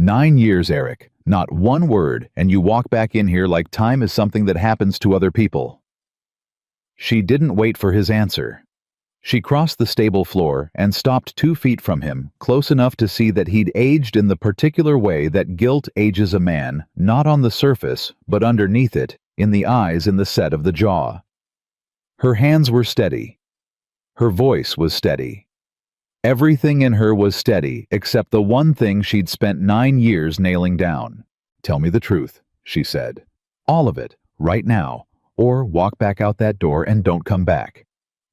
9 years, Eric. Not one word, and you walk back in here like time is something that happens to other people. She didn't wait for his answer. She crossed the stable floor and stopped 2 feet from him, close enough to see that he'd aged in the particular way that guilt ages a man, not on the surface, but underneath it, in the eyes and the set of the jaw. Her hands were steady. Her voice was steady. Everything in her was steady, except the one thing she'd spent 9 years nailing down. "Tell me the truth," she said. "All of it, right now, or walk back out that door and don't come back.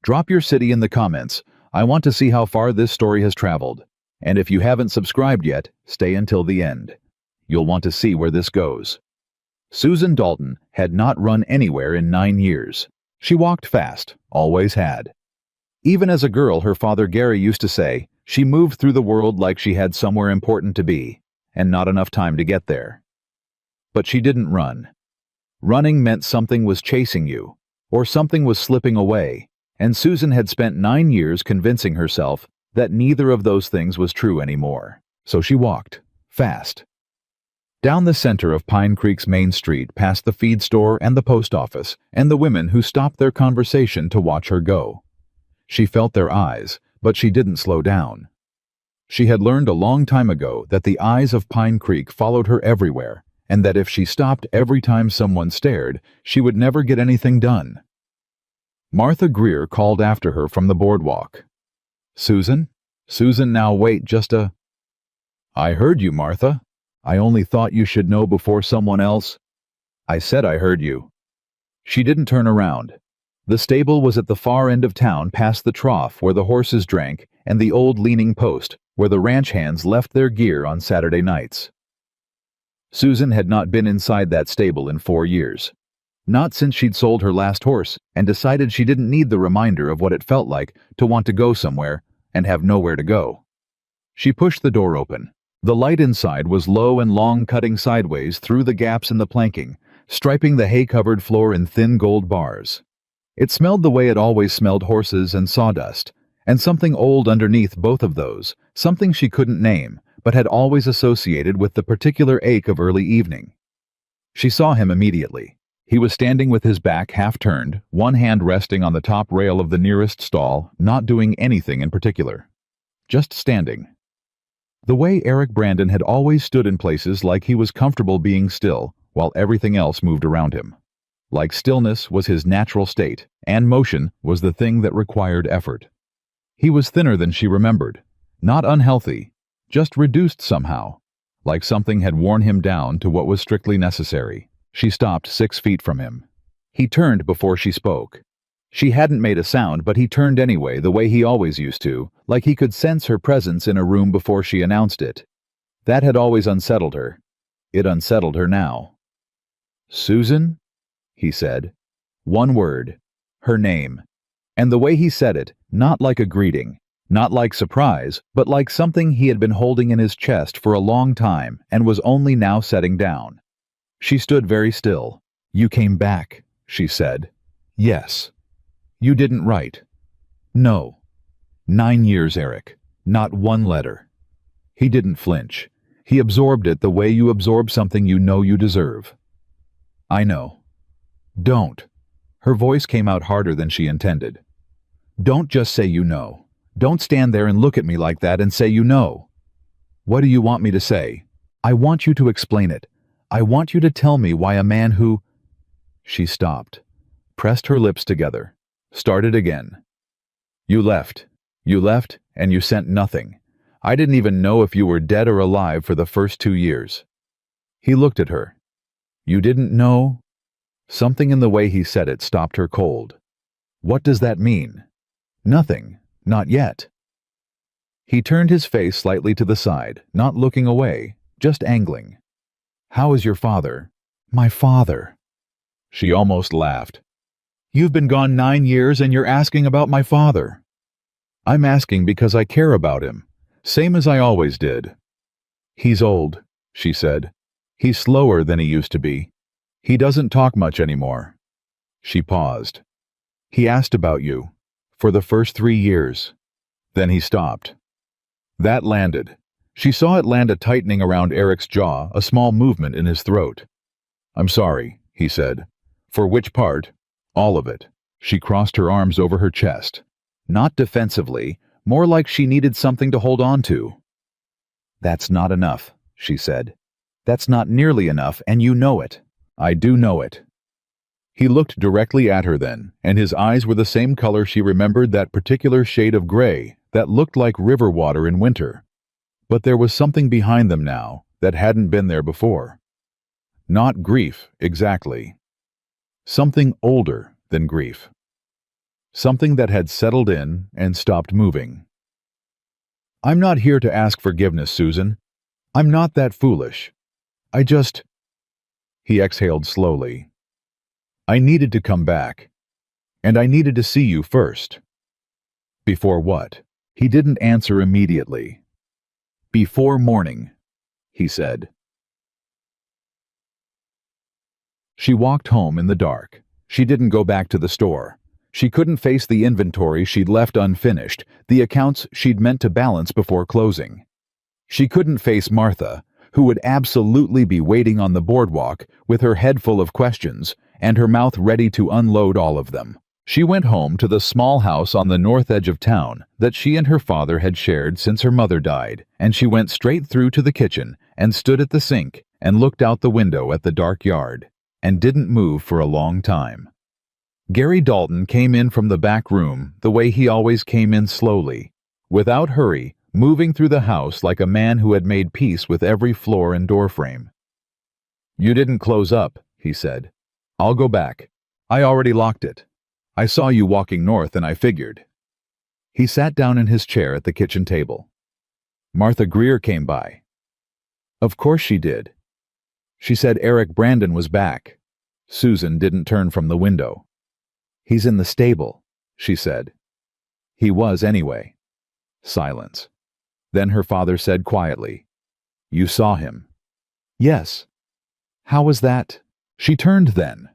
Drop your city in the comments. I want to see how far this story has traveled. And if you haven't subscribed yet, stay until the end. You'll want to see where this goes." Susan Dalton had not run anywhere in 9 years. She walked fast, always had. Even as a girl, her father Gary used to say, she moved through the world like she had somewhere important to be, and not enough time to get there. But she didn't run. Running meant something was chasing you, or something was slipping away, and Susan had spent 9 years convincing herself that neither of those things was true anymore. So she walked, fast. Down the center of Pine Creek's main street, past the feed store and the post office, and the women who stopped their conversation to watch her go. She felt their eyes, but she didn't slow down. She had learned a long time ago that the eyes of Pine Creek followed her everywhere, and that if she stopped every time someone stared, she would never get anything done. Martha Greer called after her from the boardwalk. "Susan? Susan, now wait just a—" "I heard you, Martha. I only thought you should know before someone else." "I said I heard you." She didn't turn around. The stable was at the far end of town, past the trough where the horses drank and the old leaning post where the ranch hands left their gear on Saturday nights. Susan had not been inside that stable in 4 years. Not since she'd sold her last horse and decided she didn't need the reminder of what it felt like to want to go somewhere and have nowhere to go. She pushed the door open. The light inside was low and long, cutting sideways through the gaps in the planking, striping the hay-covered floor in thin gold bars. It smelled the way it always smelled, horses and sawdust, and something old underneath both of those, something she couldn't name, but had always associated with the particular ache of early evening. She saw him immediately. He was standing with his back half-turned, one hand resting on the top rail of the nearest stall, not doing anything in particular. Just standing. The way Eric Brandon had always stood in places like he was comfortable being still, while everything else moved around him. Like stillness was his natural state, and motion was the thing that required effort. He was thinner than she remembered. Not unhealthy, just reduced somehow, like something had worn him down to what was strictly necessary. She stopped 6 feet from him. He turned before she spoke. She hadn't made a sound, but he turned anyway, the way he always used to, like he could sense her presence in a room before she announced it. That had always unsettled her. It unsettled her now. "Susan?" he said. One word. Her name. And the way he said it, not like a greeting, not like surprise, but like something he had been holding in his chest for a long time and was only now setting down. She stood very still. "You came back," she said. "Yes." "You didn't write." "No." 9 years, Eric. Not one letter. He didn't flinch. He absorbed it the way you absorb something you know you deserve. "I know." "Don't." Her voice came out harder than she intended. "Don't just say you know. Don't stand there and look at me like that and say you know." "What do you want me to say?" "I want you to explain it. I want you to tell me why a man who—" She stopped, pressed her lips together, started again. "You left. You left, and you sent nothing. I didn't even know if you were dead or alive for the first 2 years." He looked at her. "You didn't know?" Something in the way he said it stopped her cold. "What does that mean?" "Nothing. Not yet." He turned his face slightly to the side, not looking away, just angling. "How is your father?" "My father." She almost laughed. "You've been gone 9 years and you're asking about my father." "I'm asking because I care about him, same as I always did." "He's old," she said. "He's slower than he used to be. He doesn't talk much anymore." She paused. "He asked about you, for the first 3 years." Then he stopped. That landed. She saw it land a tightening around Eric's jaw, a small movement in his throat. "I'm sorry," he said. "For which part?" "All of it." She crossed her arms over her chest. Not defensively, more like she needed something to hold on to. "That's not enough," she said. "That's not nearly enough, and you know it." "I do know it." He looked directly at her then, and his eyes were the same color she remembered, that particular shade of gray that looked like river water in winter. But there was something behind them now that hadn't been there before. Not grief, exactly. Something older than grief. Something that had settled in and stopped moving. "I'm not here to ask forgiveness, Susan. I'm not that foolish. I just—" He exhaled slowly. "I needed to come back. And I needed to see you first." "Before what?" He didn't answer immediately. "Before morning," he said. She walked home in the dark. She didn't go back to the store. She couldn't face the inventory she'd left unfinished, the accounts she'd meant to balance before closing. She couldn't face Martha, who would absolutely be waiting on the boardwalk with her head full of questions and her mouth ready to unload all of them. She went home to the small house on the north edge of town that she and her father had shared since her mother died, and she went straight through to the kitchen and stood at the sink and looked out the window at the dark yard, and didn't move for a long time. Gary Dalton came in from the back room the way he always came in, slowly, without hurry, moving through the house like a man who had made peace with every floor and doorframe. "You didn't close up," he said. "I'll go back. I already locked it. I saw you walking north and I figured." He sat down in his chair at the kitchen table. "Martha Greer came by." "Of course she did. She said Eric Brandon was back." Susan didn't turn from the window. "He's in the stable," she said. "He was anyway." Silence. Then her father said quietly, "You saw him?" "Yes." "How was that?" She turned then.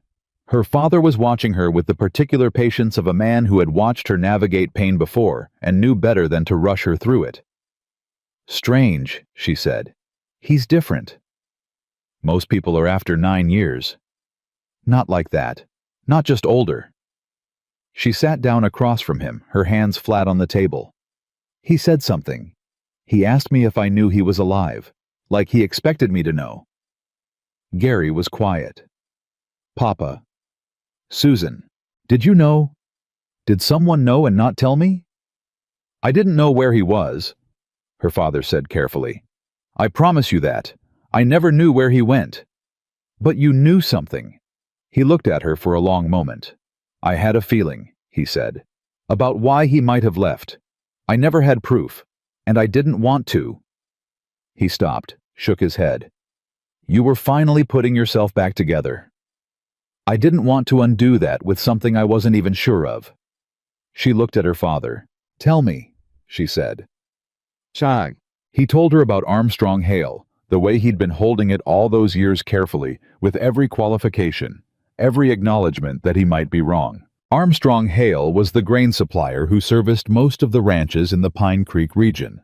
Her father was watching her with the particular patience of a man who had watched her navigate pain before and knew better than to rush her through it. "Strange," she said. "He's different." "Most people are after 9 years." "Not like that. Not just older." She sat down across from him, her hands flat on the table. "He said something. He asked me if I knew he was alive, like he expected me to know." Gary was quiet. "Papa." "Susan, did you know? Did someone know and not tell me?" "I didn't know where he was," her father said carefully. "I promise you that. I never knew where he went." "But you knew something." He looked at her for a long moment. "I had a feeling," he said, "about why he might have left. I never had proof, and I didn't want to." He stopped, shook his head. "You were finally putting yourself back together. I didn't want to undo that with something I wasn't even sure of." She looked at her father. "Tell me," she said. Chag. He told her about Armstrong Hale, the way he'd been holding it all those years carefully, with every qualification, every acknowledgement that he might be wrong. Armstrong Hale was the grain supplier who serviced most of the ranches in the Pine Creek region.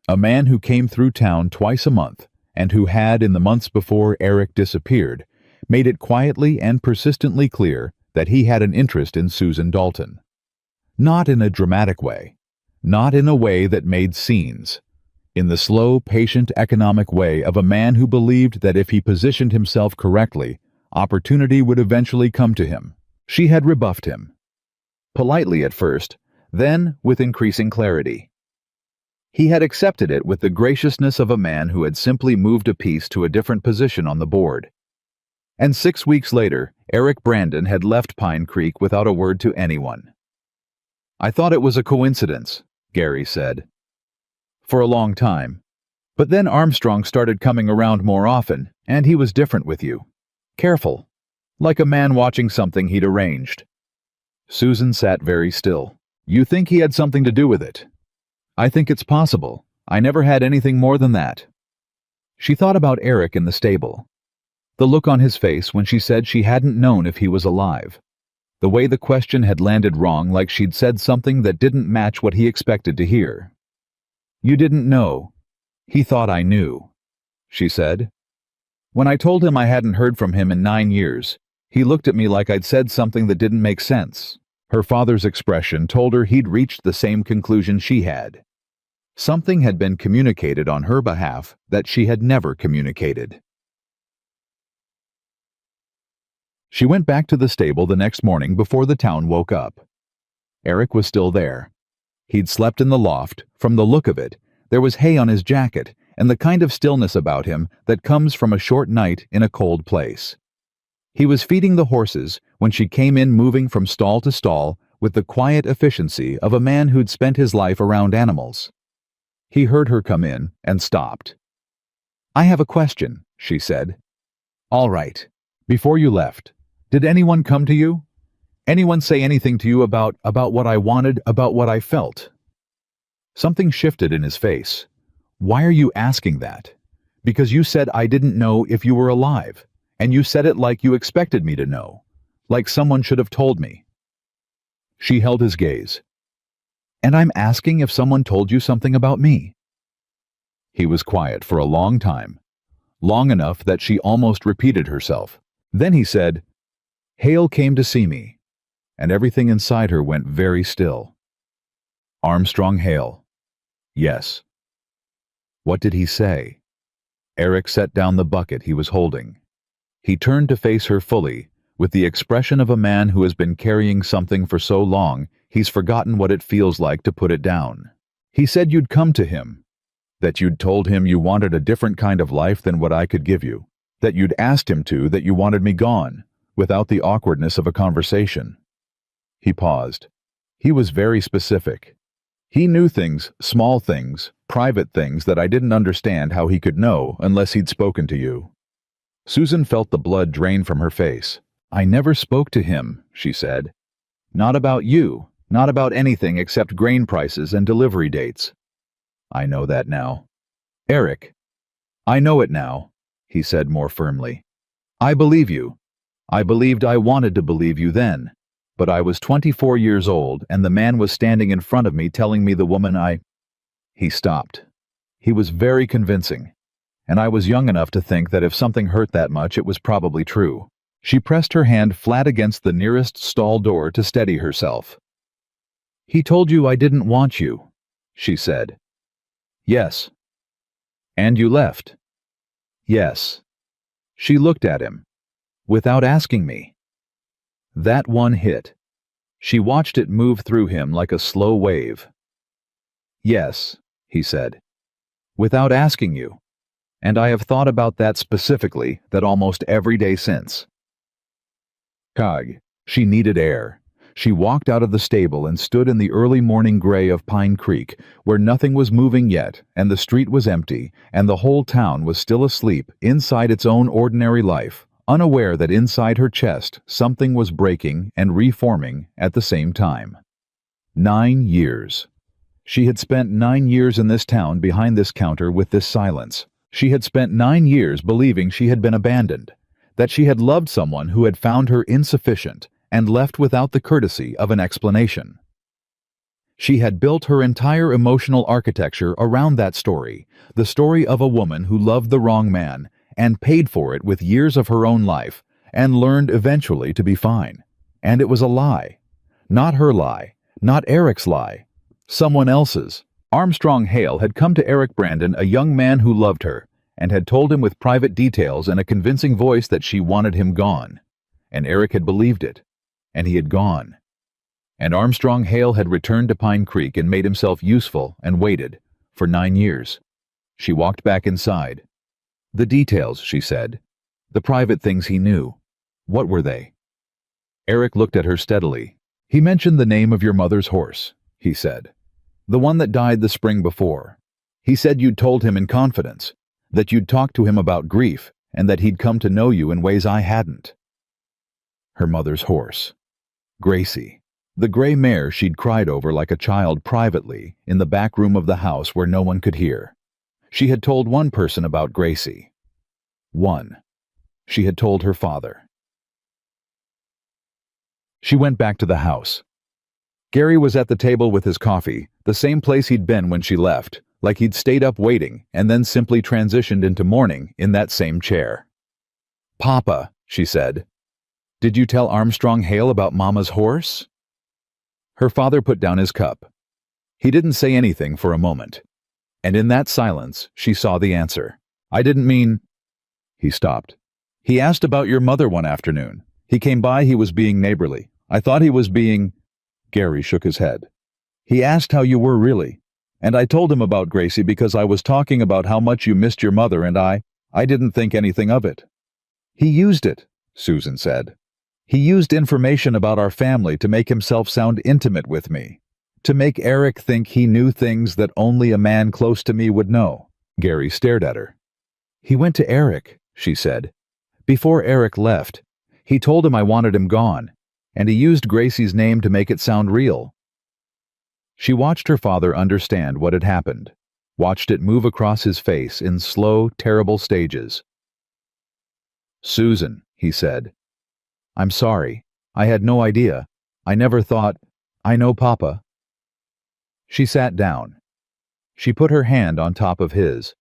A man who came through town twice a month, and who had, in the months before Eric disappeared, made it quietly and persistently clear that he had an interest in Susan Dalton. Not in a dramatic way, not in a way that made scenes, in the slow, patient, economic way of a man who believed that if he positioned himself correctly, opportunity would eventually come to him. She had rebuffed him. Politely at first, then with increasing clarity. He had accepted it with the graciousness of a man who had simply moved a piece to a different position on the board. And 6 weeks later, Eric Brandon had left Pine Creek without a word to anyone. "I thought it was a coincidence," Gary said. "For a long time. But then Armstrong started coming around more often, and he was different with you. Careful. Like a man watching something he'd arranged." Susan sat very still. "You think he had something to do with it?" "I think it's possible. I never had anything more than that." She thought about Eric in the stable. The look on his face when she said she hadn't known if he was alive. The way the question had landed wrong, like she'd said something that didn't match what he expected to hear. "You didn't know." He thought I knew, she said. When I told him I hadn't heard from him in 9 years, he looked at me like I'd said something that didn't make sense. Her father's expression told her he'd reached the same conclusion she had. Something had been communicated on her behalf that she had never communicated. She went back to the stable the next morning before the town woke up. Eric was still there. He'd slept in the loft. From the look of it, there was hay on his jacket and the kind of stillness about him that comes from a short night in a cold place. He was feeding the horses when she came in, moving from stall to stall with the quiet efficiency of a man who'd spent his life around animals. He heard her come in and stopped. "I have a question," she said. "All right. Before you left, did anyone come to you? Anyone say anything to you about what I wanted, about what I felt?" Something shifted in his face. "Why are you asking that?" "Because you said I didn't know if you were alive, and you said it like you expected me to know, like someone should have told me." She held his gaze. "And I'm asking if someone told you something about me." He was quiet for a long time, long enough that she almost repeated herself. Then he said, "Hale came to see me," and everything inside her went very still. "Armstrong Hale." "Yes." What did he say? Eric set down the bucket he was holding. He turned to face her fully, with the expression of a man who has been carrying something for so long he's forgotten what it feels like to put it down. "He said you'd come to him, that you'd told him you wanted a different kind of life than what I could give you, that you'd asked him to, that you wanted me gone, without the awkwardness of a conversation." He paused. He was very specific. He knew things, small things, private things that I didn't understand how he could know unless he'd spoken to you. Susan felt the blood drain from her face. "I never spoke to him," she said. "Not about you, not about anything except grain prices and delivery dates." "I know that now." "Eric, I know it now," he said more firmly. "I believe you. I believed I wanted to believe you then. But I was 24 years old, and the man was standing in front of me telling me the woman I—" He stopped. He was very convincing, and I was young enough to think that if something hurt that much, it was probably true. She pressed her hand flat against the nearest stall door to steady herself. "He told you I didn't want you," she said. "Yes." "And you left?" "Yes." She looked at him. "Without asking me." That one hit. She watched it move through him like a slow wave. "Yes," he said. "Without asking you. And I have thought about that specifically, that almost every day since." Cog. She needed air. She walked out of the stable and stood in the early morning gray of Pine Creek, where nothing was moving yet, and the street was empty, and the whole town was still asleep inside its own ordinary life, unaware that inside her chest something was breaking and reforming at the same time. 9 years. She had spent 9 years in this town behind this counter with this silence. She had spent 9 years believing she had been abandoned, that she had loved someone who had found her insufficient and left without the courtesy of an explanation. She had built her entire emotional architecture around that story, the story of a woman who loved the wrong man and paid for it with years of her own life, and learned eventually to be fine. And it was a lie. Not her lie, not Eric's lie, someone else's. Armstrong Hale had come to Eric Brandon, a young man who loved her, and had told him with private details and a convincing voice that she wanted him gone. And Eric had believed it, and he had gone. And Armstrong Hale had returned to Pine Creek and made himself useful and waited for 9 years. She walked back inside. The details, she said. The private things he knew. What were they? Eric looked at her steadily. "He mentioned the name of your mother's horse," he said. "The one that died the spring before. He said you'd told him in confidence, that you'd talked to him about grief, and that he'd come to know you in ways I hadn't." Her mother's horse. Gracie. The gray mare she'd cried over like a child privately in the back room of the house where no one could hear. She had told one person about Gracie. One. She had told her father. She went back to the house. Gary was at the table with his coffee, the same place he'd been when she left, like he'd stayed up waiting and then simply transitioned into morning in that same chair. "Papa," she said, "did you tell Armstrong Hale about Mama's horse?" Her father put down his cup. He didn't say anything for a moment, and in that silence she saw the answer. "I didn't mean—" He stopped. "He asked about your mother one afternoon. He came by, he was being neighborly. I thought he was being—" Gary shook his head. "He asked how you were really, and I told him about Gracie because I was talking about how much you missed your mother, and I didn't think anything of it." "He used it," Susan said. "He used information about our family to make himself sound intimate with me, to make Eric think he knew things that only a man close to me would know." Gary stared at her. "He went to Eric," she said. "Before Eric left, he told him I wanted him gone, and he used Gracie's name to make it sound real." She watched her father understand what had happened, watched it move across his face in slow, terrible stages. "Susan," he said, "I'm sorry. I had no idea. I never thought— I know, Papa." She sat down. She put her hand on top of his.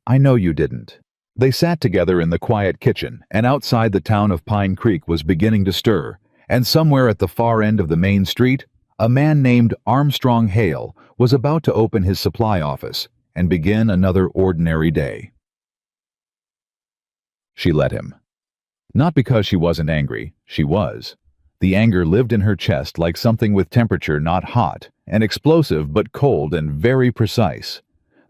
"I know you didn't." They sat together in the quiet kitchen, and outside the town of Pine Creek was beginning to stir, and somewhere at the far end of the main street, a man named Armstrong Hale was about to open his supply office and begin another ordinary day. She let him. Not because she wasn't angry, she was. The anger lived in her chest like something with temperature not hot and explosive but cold and very precise.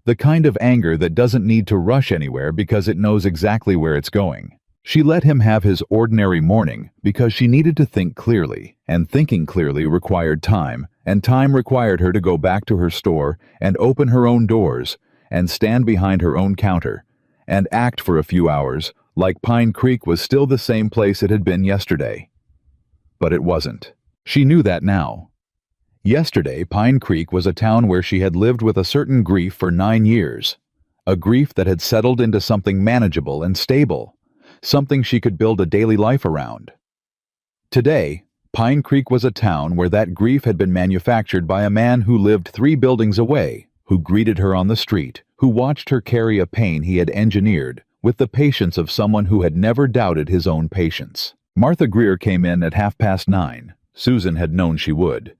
The kind of anger that doesn't need to rush anywhere because it knows exactly where it's going. She let him have his ordinary morning because she needed to think clearly, and thinking clearly required time, and time required her to go back to her store and open her own doors and stand behind her own counter and act for a few hours like Pine Creek was still the same place it had been yesterday. But it wasn't. She knew that now. Yesterday, Pine Creek was a town where she had lived with a certain grief for 9 years, a grief that had settled into something manageable and stable, something she could build a daily life around. Today, Pine Creek was a town where that grief had been manufactured by a man who lived 3 buildings away, who greeted her on the street, who watched her carry a pain he had engineered, with the patience of someone who had never doubted his own patience. Martha Greer came in at 9:30. Susan had known she would.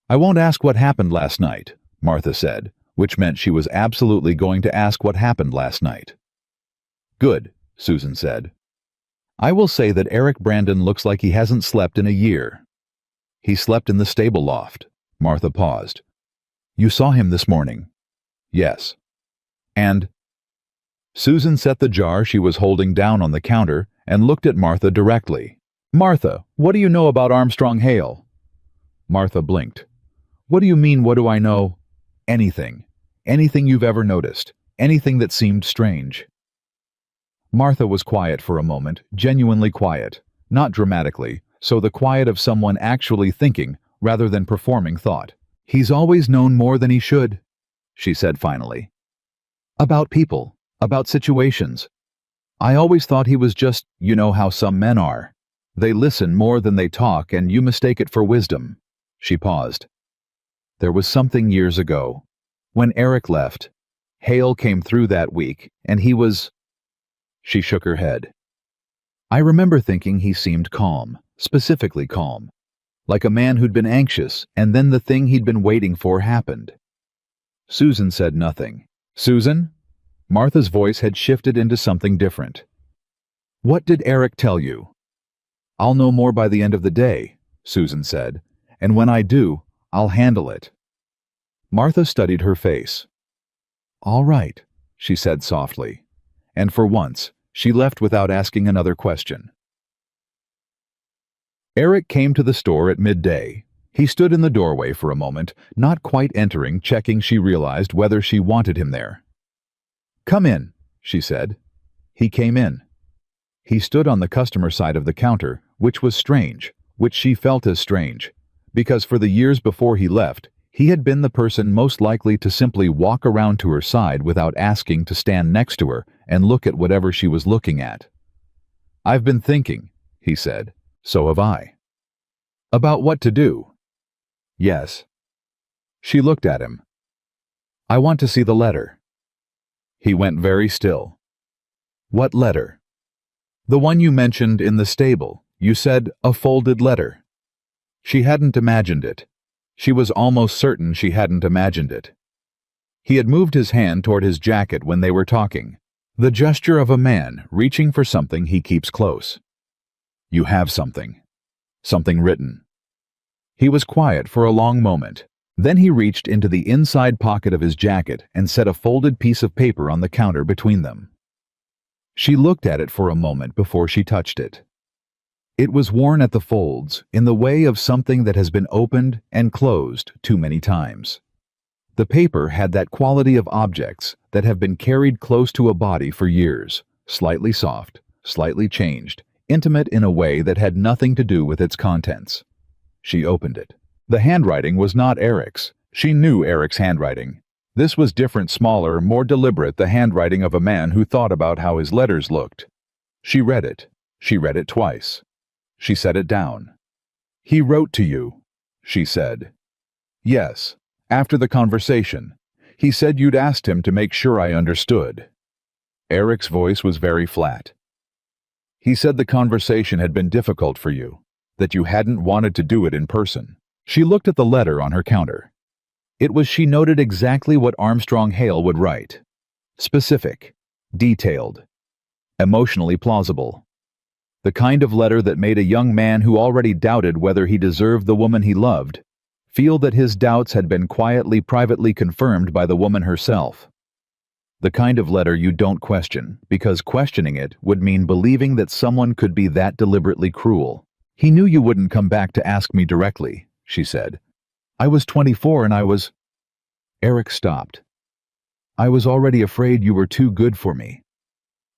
"I won't ask what happened last night," Martha said, which meant she was absolutely going to ask what happened last night. "Good," Susan said. "I will say that Eric Brandon looks like he hasn't slept in a year." "He slept in the stable loft." Martha paused. "You saw him this morning?" "Yes." "And—" Susan set the jar she was holding down on the counter and looked at Martha directly. "Martha, what do you know about Armstrong Hale?" Martha blinked. "What do you mean, what do I know?" "Anything. Anything you've ever noticed. Anything that seemed strange." Martha was quiet for a moment, genuinely quiet, not dramatically, so the quiet of someone actually thinking rather than performing thought. "He's always known more than he should," she said finally. "About people, about situations. I always thought he was just, you know how some men are. They listen more than they talk and you mistake it for wisdom." She paused. "There was something years ago. When Eric left, Hale came through that week, and he was—" She shook her head. "I remember thinking he seemed calm, specifically calm, like a man who'd been anxious, and then the thing he'd been waiting for happened." Susan said nothing. "Susan?" Martha's voice had shifted into something different. "What did Eric tell you?" "I'll know more by the end of the day," Susan said, "and when I do, I'll handle it." Martha studied her face. "All right," she said softly, and for once, she left without asking another question. Eric came to the store at midday. He stood in the doorway for a moment, not quite entering, checking she realized whether she wanted him there. "Come in," she said. He came in. He stood on the customer side of the counter, which was strange, which she felt as strange, because for the years before he left, he had been the person most likely to simply walk around to her side without asking to stand next to her and look at whatever she was looking at. "I've been thinking," he said. "So have I." "About what to do?" "Yes." She looked at him. I want to see the letter. He went very still. What letter? The one you mentioned in the stable. You said a folded letter. She hadn't imagined it. She was almost certain she hadn't imagined it. He had moved his hand toward his jacket when they were talking, the gesture of a man reaching for something he keeps close. You have something. Something written. He was quiet for a long moment. Then he reached into the inside pocket of his jacket and set a folded piece of paper on the counter between them. She looked at it for a moment before she touched it. It was worn at the folds, in the way of something that has been opened and closed too many times. The paper had that quality of objects that have been carried close to a body for years, slightly soft, slightly changed, intimate in a way that had nothing to do with its contents. She opened it. The handwriting was not Eric's. She knew Eric's handwriting. This was different, smaller, more deliberate, the handwriting of a man who thought about how his letters looked. She read it. She read it twice. She set it down. He wrote to you, she said. Yes, after the conversation. He said you'd asked him to make sure I understood. Eric's voice was very flat. He said the conversation had been difficult for you, that you hadn't wanted to do it in person. She looked at the letter on her counter. It was, she noted, exactly what Armstrong Hale would write. Specific, detailed, emotionally plausible. The kind of letter that made a young man who already doubted whether he deserved the woman he loved feel that his doubts had been quietly, privately confirmed by the woman herself. The kind of letter you don't question, because questioning it would mean believing that someone could be that deliberately cruel. He knew you wouldn't come back to ask me directly, she said. I was 24 and I was... Eric stopped. I was already afraid you were too good for me.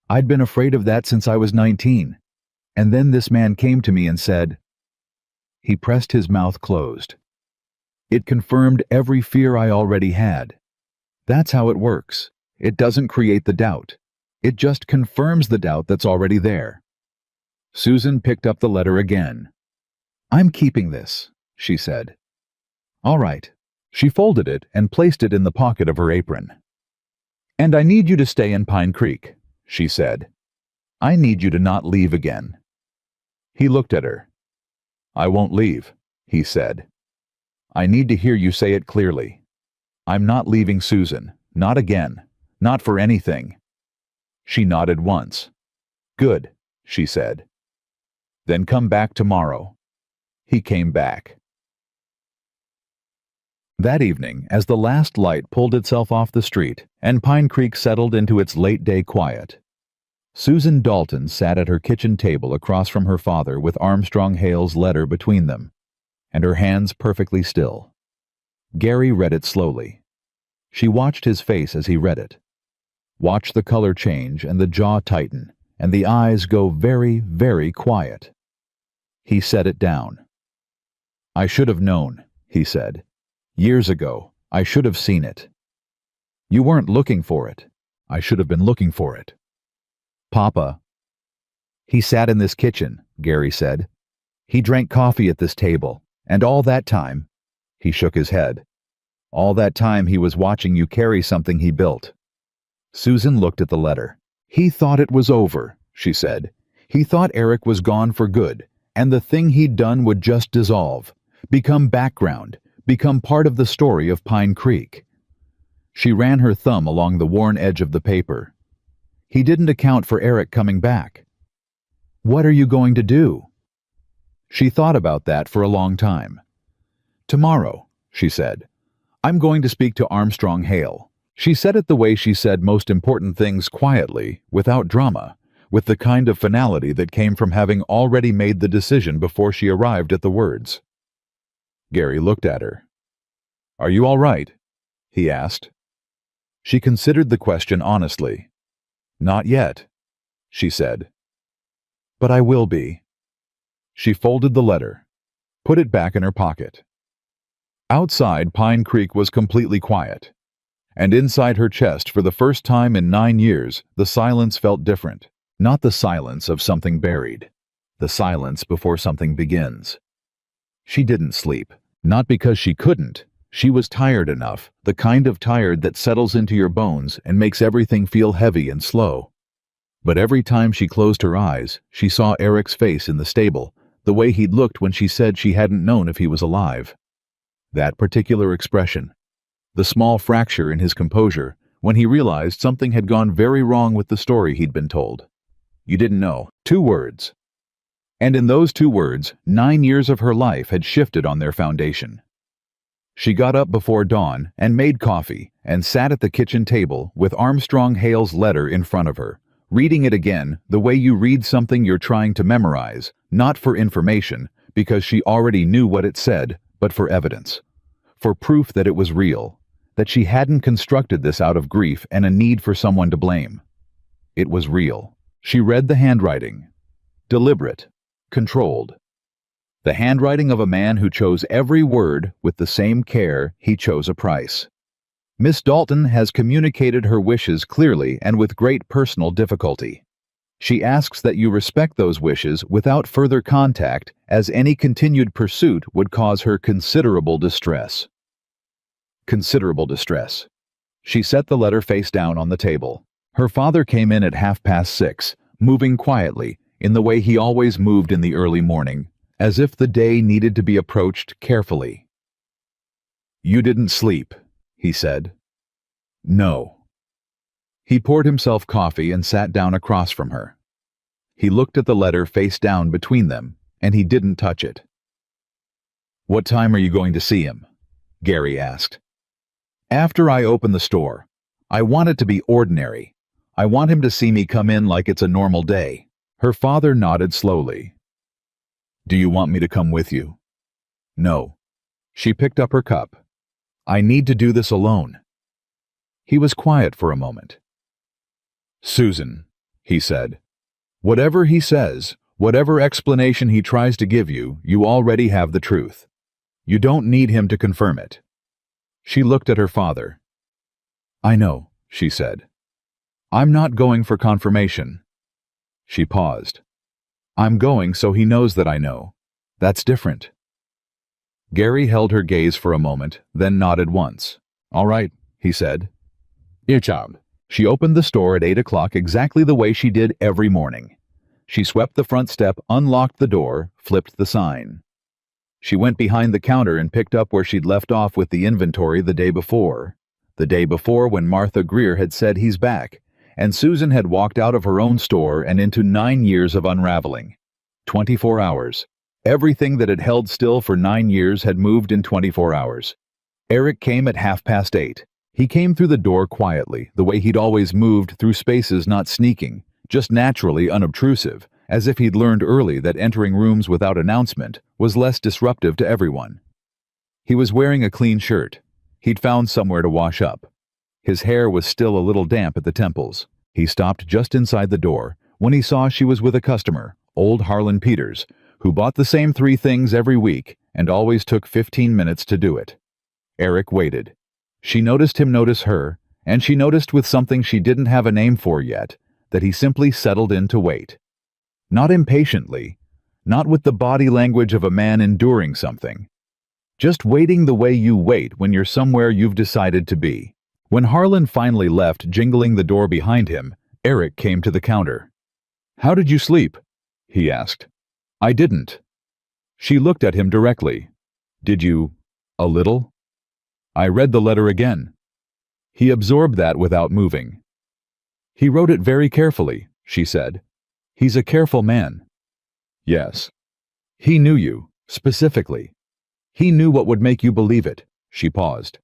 I'd been afraid of that since I was 19. And then this man came to me and said... He pressed his mouth closed. It confirmed every fear I already had. That's how it works. It doesn't create the doubt. It just confirms the doubt that's already there. Susan picked up the letter again. I'm keeping this, she said. All right. She folded it and placed it in the pocket of her apron. And I need you to stay in Pine Creek, she said. I need you to not leave again. He looked at her. I won't leave, he said. I need to hear you say it clearly. I'm not leaving, Susan. Not again. Not for anything. She nodded once. Good, she said. Then come back tomorrow. He came back. That evening, as the last light pulled itself off the street and Pine Creek settled into its late-day quiet, Susan Dalton sat at her kitchen table across from her father with Armstrong Hale's letter between them, and her hands perfectly still. Gary read it slowly. She watched his face as he read it. Watched the color change and the jaw tighten and the eyes go very, very quiet. He set it down. I should have known, he said. Years ago, I should have seen it. You weren't looking for it. I should have been looking for it. Papa. He sat in this kitchen, Gary said. He drank coffee at this table, and all that time, he shook his head. All that time he was watching you carry something he built. Susan looked at the letter. He thought it was over, she said. He thought Eric was gone for good, and the thing he'd done would just dissolve, become background, become part of the story of Pine Creek. She ran her thumb along the worn edge of the paper. He didn't account for Eric coming back. What are you going to do? She thought about that for a long time. Tomorrow, she said. I'm going to speak to Armstrong Hale. She said it the way she said most important things, quietly, without drama, with the kind of finality that came from having already made the decision before she arrived at the words. Gary looked at her. Are you all right? He asked. She considered the question honestly. Not yet, she said. But I will be. She folded the letter, put it back in her pocket. Outside, Pine Creek was completely quiet, and inside her chest, for the first time in 9 years, the silence felt different. Not the silence of something buried, the silence before something begins. She didn't sleep, not because she couldn't. She was tired enough, the kind of tired that settles into your bones and makes everything feel heavy and slow. But every time she closed her eyes, she saw Eric's face in the stable, the way he'd looked when she said she hadn't known if he was alive. That particular expression, the small fracture in his composure, when he realized something had gone very wrong with the story he'd been told. You didn't know. 2 words. And in those 2 words, 9 years of her life had shifted on their foundation. She got up before dawn and made coffee and sat at the kitchen table with Armstrong Hale's letter in front of her, reading it again the way you read something you're trying to memorize, not for information, because she already knew what it said, but for evidence. For proof that it was real, that she hadn't constructed this out of grief and a need for someone to blame. It was real. She read the handwriting. Deliberate. Controlled. The handwriting of a man who chose every word with the same care he chose a price. Miss Dalton has communicated her wishes clearly and with great personal difficulty. She asks that you respect those wishes without further contact, as any continued pursuit would cause her considerable distress. Considerable distress. She set the letter face down on the table. Her father came in at 6:30, moving quietly, in the way he always moved in the early morning, as if the day needed to be approached carefully. "You didn't sleep," he said. "No." He poured himself coffee and sat down across from her. He looked at the letter face down between them, and he didn't touch it. "What time are you going to see him?" Gary asked. "After I open the store. I want it to be ordinary. I want him to see me come in like it's a normal day." Her father nodded slowly. "Do you want me to come with you?" "No." She picked up her cup. "I need to do this alone." He was quiet for a moment. "Susan," he said, "whatever he says, whatever explanation he tries to give you, you already have the truth. You don't need him to confirm it." She looked at her father. "I know," she said. "I'm not going for confirmation." She paused. "I'm going so he knows that I know. That's different." Gary held her gaze for a moment, then nodded once. "All right," he said. "Ihr job." She opened the store at 8 o'clock exactly the way she did every morning. She swept the front step, unlocked the door, flipped the sign. She went behind the counter and picked up where she'd left off with the inventory the day before. The day before when Martha Greer had said he's back, and Susan had walked out of her own store and into 9 years of unraveling. 24 hours. Everything that had held still for 9 years had moved in 24 hours. Eric came at 8:30. He came through the door quietly, the way he'd always moved through spaces, not sneaking, just naturally unobtrusive, as if he'd learned early that entering rooms without announcement was less disruptive to everyone. He was wearing a clean shirt. He'd found somewhere to wash up. His hair was still a little damp at the temples. He stopped just inside the door when he saw she was with a customer, old Harlan Peters, who bought the same 3 things every week and always took 15 minutes to do it. Eric waited. She noticed him notice her, and she noticed with something she didn't have a name for yet, that he simply settled in to wait. Not impatiently, not with the body language of a man enduring something. Just waiting the way you wait when you're somewhere you've decided to be. When Harlan finally left, jingling the door behind him, Eric came to the counter. "How did you sleep?" he asked. "I didn't." She looked at him directly. "Did you? A little?" "I read the letter again." He absorbed that without moving. "He wrote it very carefully," she said. "He's a careful man." "Yes." "He knew you, specifically. He knew what would make you believe it." She paused.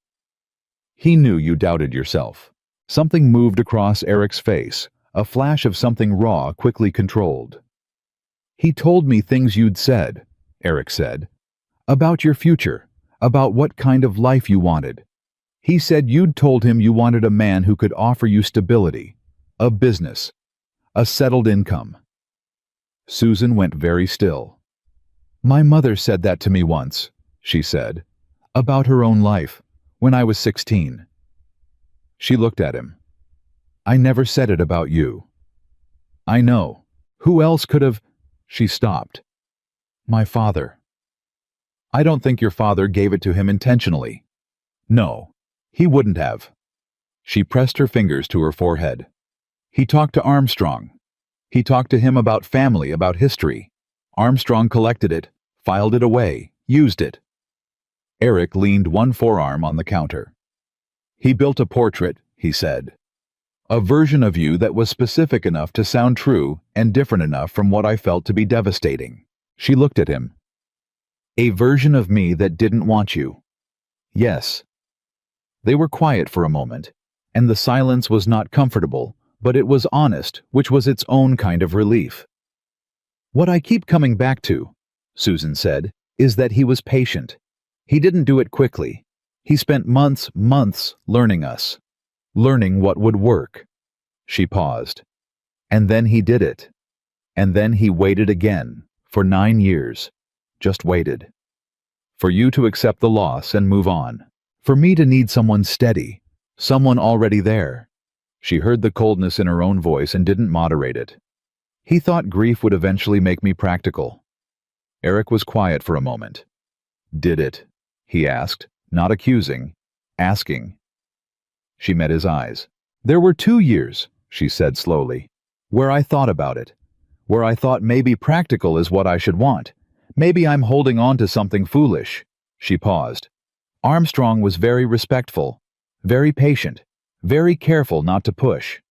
"He knew you doubted yourself." Something moved across Eric's face, a flash of something raw, quickly controlled. "He told me things you'd said," Eric said. "About your future, about what kind of life you wanted. He said you'd told him you wanted a man who could offer you stability, a business, a settled income." Susan went very still. "My mother said that to me once," she said, "about her own life, when I was 16. She looked at him. "I never said it about you." "I know. Who else could have—" She stopped. "My father." "I don't think your father gave it to him intentionally." No, he wouldn't have. She pressed her fingers to her forehead. He talked to Armstrong. He talked to him about family, about history. Armstrong collected it, filed it away, used it. Eric leaned one forearm on the counter. He built a portrait, he said. A version of you that was specific enough to sound true and different enough from what I felt to be devastating. She looked at him. A version of me that didn't want you. Yes. They were quiet for a moment, and the silence was not comfortable, but it was honest, which was its own kind of relief. What I keep coming back to, Susan said, is that he was patient. He didn't do it quickly. He spent months learning us, learning what would work. She paused. And then he did it. And then he waited again, for 9 years. Just waited. For you to accept the loss and move on. For me to need someone steady, someone already there. She heard the coldness in her own voice and didn't moderate it. He thought grief would eventually make me practical. Eric was quiet for a moment. Did it? He asked, not accusing, asking. She met his eyes. There were 2 years, she said slowly, where I thought about it, where I thought maybe practical is what I should want. Maybe I'm holding on to something foolish. She paused. Armstrong was very respectful, very patient, very careful not to push.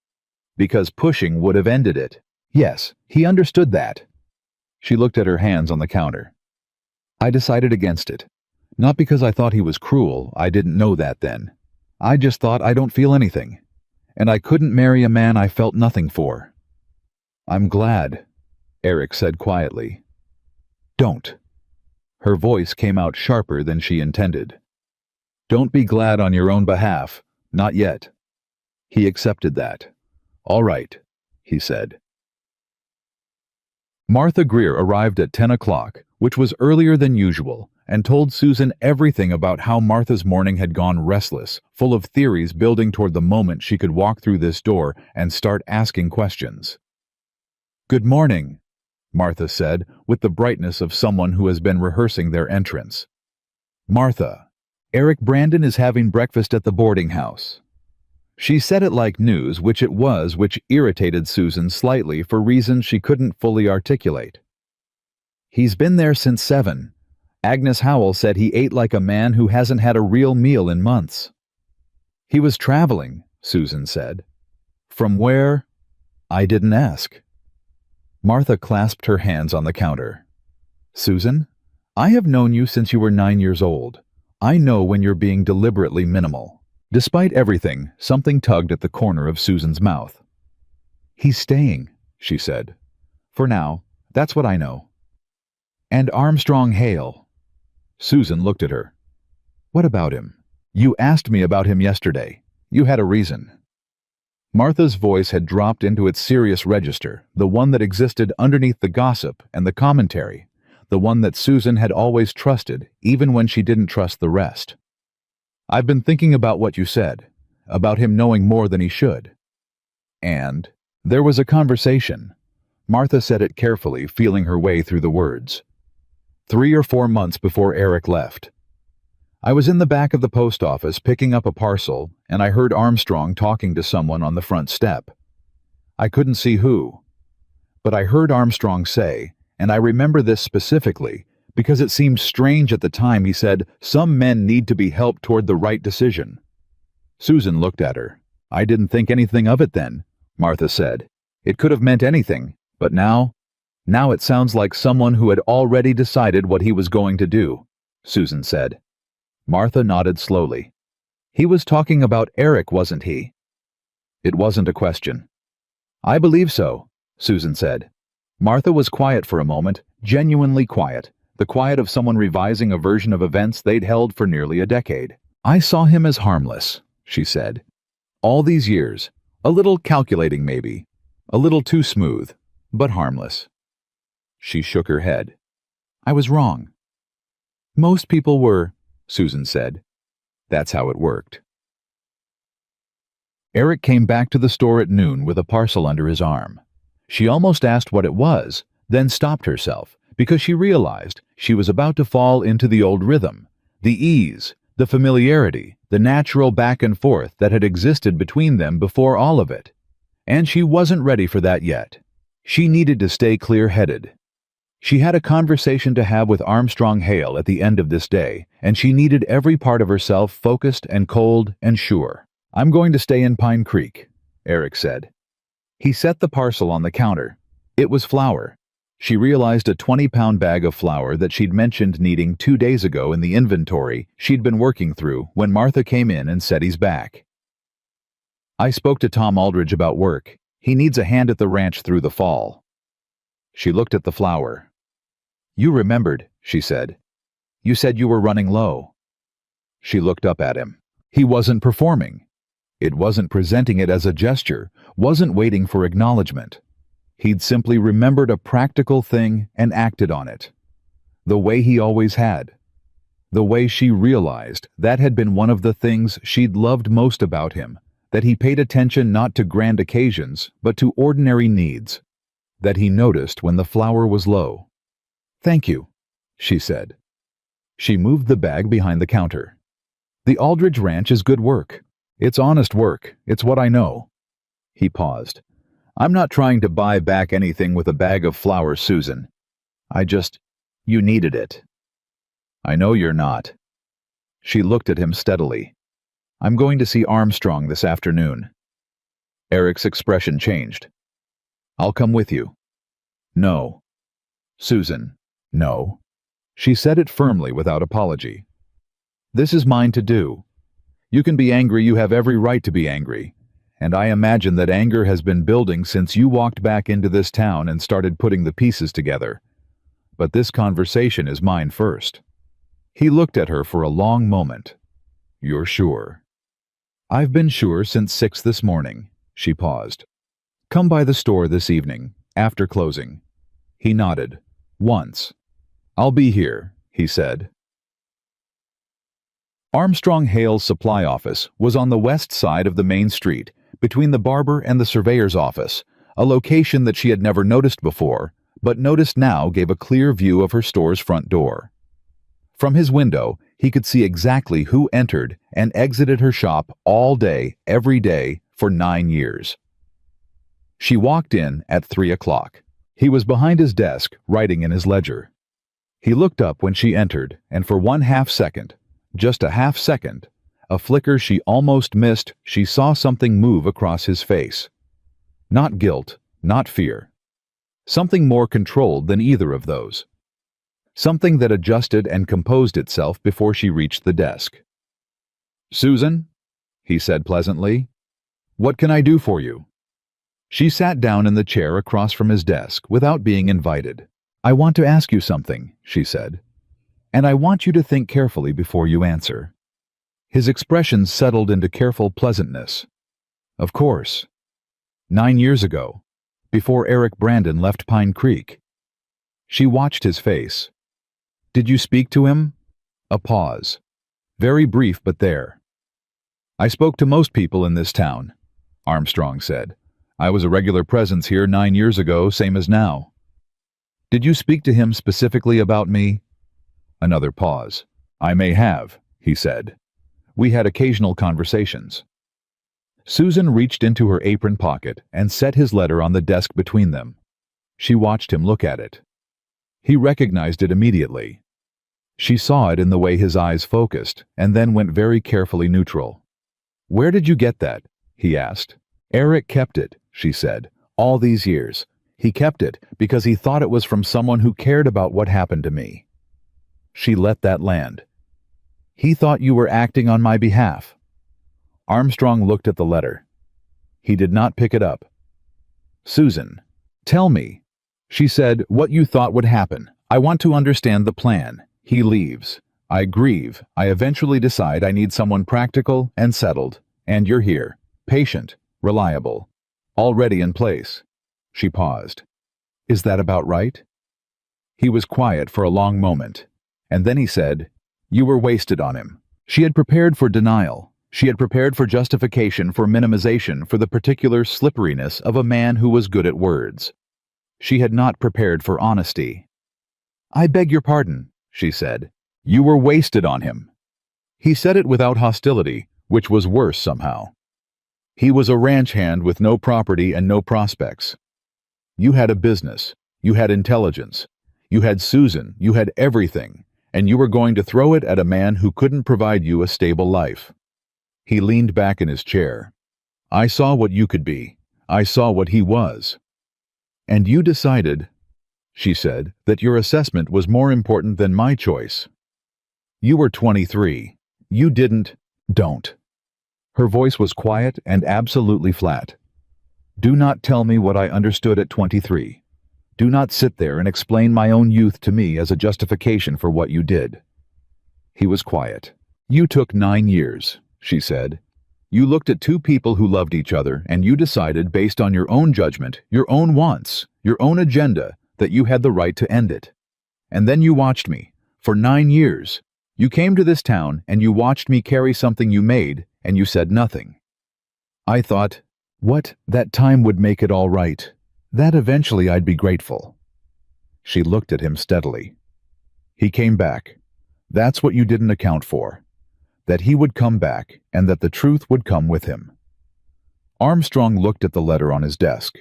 Because pushing would have ended it. Yes, he understood that. She looked at her hands on the counter. I decided against it. Not because I thought he was cruel, I didn't know that then. I just thought I don't feel anything. And I couldn't marry a man I felt nothing for. I'm glad, Eric said quietly. Don't. Her voice came out sharper than she intended. Don't be glad on your own behalf, not yet. He accepted that. All right, he said. Martha Greer arrived at 10 o'clock, which was earlier than usual, and told Susan everything about how Martha's morning had gone restless, full of theories building toward the moment she could walk through this door and start asking questions. Good morning, Martha said, with the brightness of someone who has been rehearsing their entrance. Martha, Eric Brandon is having breakfast at the boarding house. She said it like news, which it was, which irritated Susan slightly for reasons she couldn't fully articulate. He's been there since 7. Agnes Howell said he ate like a man who hasn't had a real meal in months. He was traveling, Susan said. From where? I didn't ask. Martha clasped her hands on the counter. Susan, I have known you since you were 9 years old. I know when you're being deliberately minimal. Despite everything, something tugged at the corner of Susan's mouth. He's staying, she said. For now, that's what I know. And Armstrong Hale. Susan looked at her. What about him? You asked me about him yesterday. You had a reason. Martha's voice had dropped into its serious register, the one that existed underneath the gossip and the commentary, the one that Susan had always trusted, even when she didn't trust the rest. I've been thinking about what you said, about him knowing more than he should. And there was a conversation. Martha said it carefully, feeling her way through the words. 3 or 4 months before Eric left. I was in the back of the post office picking up a parcel, and I heard Armstrong talking to someone on the front step. I couldn't see who. But I heard Armstrong say, and I remember this specifically, because it seemed strange at the time, he said, some men need to be helped toward the right decision. Susan looked at her. I didn't think anything of it then, Martha said. It could have meant anything, but now it sounds like someone who had already decided what he was going to do, Susan said. Martha nodded slowly. He was talking about Eric, wasn't he? It wasn't a question. I believe so, Susan said. Martha was quiet for a moment, genuinely quiet, the quiet of someone revising a version of events they'd held for nearly a decade. I saw him as harmless, she said. All these years, a little calculating maybe, a little too smooth, but harmless. She shook her head. I was wrong. Most people were, Susan said. That's how it worked. Eric came back to the store at noon with a parcel under his arm. She almost asked what it was, then stopped herself, because she realized she was about to fall into the old rhythm, the ease, The familiarity, the natural back and forth that had existed between them before all of it. And she wasn't ready for that yet. She needed to stay clear-headed. She had a conversation to have with Armstrong Hale at the end of this day, and she needed every part of herself focused and cold and sure. "I'm going to stay in Pine Creek," Eric said. He set the parcel on the counter. It was flour. She realized a 20-pound bag of flour that she'd mentioned needing 2 days ago in the inventory she'd been working through when Martha came in and said he's back. "I spoke to Tom Aldridge about work. He needs a hand at the ranch through the fall." She looked at the flour. "You remembered," she said. "You said you were running low." She looked up at him. He wasn't performing. It wasn't presenting it as a gesture, wasn't waiting for acknowledgement. He'd simply remembered a practical thing and acted on it. The way he always had. The way she realized that had been one of the things she'd loved most about him, that he paid attention not to grand occasions, but to ordinary needs. That he noticed when the flour was low. "Thank you," she said. She moved the bag behind the counter. "The Aldridge Ranch is good work. It's honest work. It's what I know." He paused. "I'm not trying to buy back anything with a bag of flour, Susan. You needed it." "I know you're not." She looked at him steadily. "I'm going to see Armstrong this afternoon." Eric's expression changed. "I'll come with you." "No." "Susan, no." She said it firmly without apology. "This is mine to do. You can be angry, you have every right to be angry. And I imagine that anger has been building since you walked back into this town and started putting the pieces together. But this conversation is mine first." He looked at her for a long moment. "You're sure?" "I've been sure since 6 this morning." She paused. "Come by the store this evening, after closing." He nodded. "Once." "I'll be here," he said. Armstrong Hale's supply office was on the west side of the main street, between the barber and the surveyor's office, a location that she had never noticed before, but noticed now gave a clear view of her store's front door. From his window, he could see exactly who entered and exited her shop all day, every day, for 9 years. She walked in at 3 o'clock. He was behind his desk, writing in his ledger. He looked up when she entered, and for 1/2 second, just a half second, a flicker she almost missed, she saw something move across his face. Not guilt, not fear. Something more controlled than either of those. Something that adjusted and composed itself before she reached the desk. "Susan," he said pleasantly, "what can I do for you?" She sat down in the chair across from his desk without being invited. "I want to ask you something," she said. "And I want you to think carefully before you answer." His expression settled into careful pleasantness. "Of course. 9 years ago, before Eric Brandon left Pine Creek." She watched his face. "Did you speak to him?" A pause. Very brief, but there. "I spoke to most people in this town," Armstrong said. "I was a regular presence here 9 years ago, same as now." "Did you speak to him specifically about me?" Another pause. "I may have," he said. "We had occasional conversations." Susan reached into her apron pocket and set his letter on the desk between them. She watched him look at it. He recognized it immediately. She saw it in the way his eyes focused, and then went very carefully neutral. "Where did you get that?" he asked. "Eric kept it," she said, "all these years. He kept it because he thought it was from someone who cared about what happened to me." She let that land. "He thought you were acting on my behalf." Armstrong looked at the letter. He did not pick it up. "Susan, tell me," she said, "what you thought would happen. I want to understand the plan. He leaves. I grieve. I eventually decide I need someone practical and settled. And you're here. Patient, reliable. Already in place." She paused. "Is that about right?" He was quiet for a long moment, and then he said, "You were wasted on him." She had prepared for denial. She had prepared for justification, for minimization, for the particular slipperiness of a man who was good at words. She had not prepared for honesty. "I beg your pardon," she said. "You were wasted on him." He said it without hostility, which was worse somehow. He was a ranch hand with no property and no prospects. You had a business, you had intelligence, you had Susan, you had everything, and you were going to throw it at a man who couldn't provide you a stable life. He leaned back in his chair. I saw what you could be. I saw what he was. And you decided, she said, that your assessment was more important than my choice. You were 23. You don't. Her voice was quiet and absolutely flat. Do not tell me what I understood at 23. Do not sit there and explain my own youth to me as a justification for what you did. He was quiet. You took 9 years, she said. You looked at two people who loved each other and you decided based on your own judgment, your own wants, your own agenda, that you had the right to end it. And then you watched me. For 9 years. You came to this town and you watched me carry something you made and you said nothing. I thought, what, that time would make it all right. That eventually I'd be grateful. She looked at him steadily. He came back. That's what you didn't account for. That he would come back and that the truth would come with him. Armstrong looked at the letter on his desk.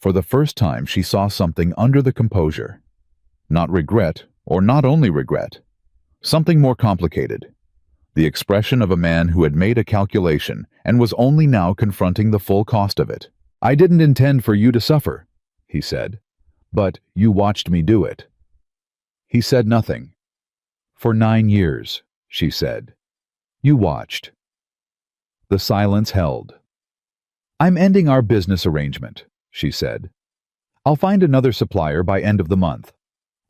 For the first time she saw something under the composure. Not regret, or not only regret. Something more complicated. The expression of a man who had made a calculation and was only now confronting the full cost of it. I didn't intend for you to suffer, he said, but you watched me do it. He said nothing. For 9 years, she said. You watched. The silence held. I'm ending our business arrangement, she said. I'll find another supplier by end of the month.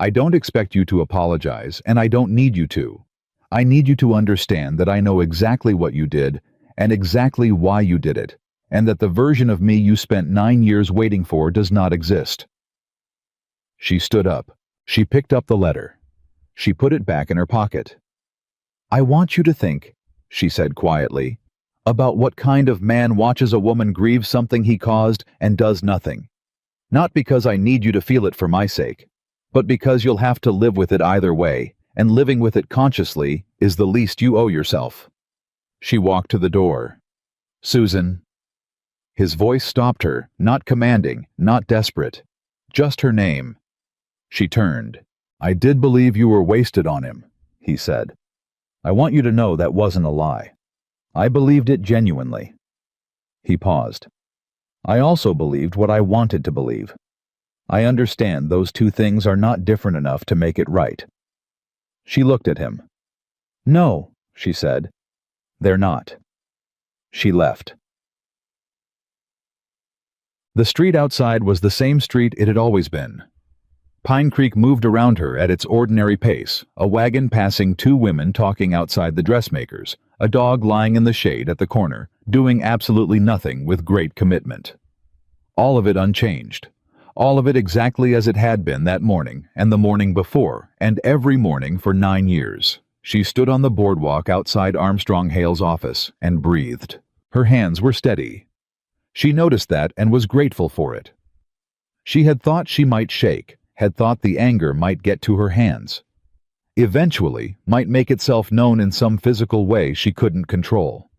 I don't expect you to apologize, and I don't need you to. I need you to understand that I know exactly what you did and exactly why you did it, and that the version of me you spent 9 years waiting for does not exist. She stood up. She picked up the letter. She put it back in her pocket. I want you to think, she said quietly, about what kind of man watches a woman grieve something he caused and does nothing. Not because I need you to feel it for my sake, but because you'll have to live with it either way, and living with it consciously is the least you owe yourself. She walked to the door. Susan. His voice stopped her, not commanding, not desperate. Just her name. She turned. I did believe you were wasted on him, he said. I want you to know that wasn't a lie. I believed it genuinely. He paused. I also believed what I wanted to believe. I understand those two things are not different enough to make it right. She looked at him. No, she said. They're not. She left. The street outside was the same street it had always been. Pine Creek moved around her at its ordinary pace, a wagon passing two women talking outside the dressmaker's, a dog lying in the shade at the corner, doing absolutely nothing with great commitment. All of it unchanged. All of it exactly as it had been that morning, and the morning before, and every morning for 9 years. She stood on the boardwalk outside Armstrong Hale's office and breathed. Her hands were steady. She noticed that and was grateful for it. She had thought she might shake, had thought the anger might get to her hands. Eventually, might make itself known in some physical way she couldn't control.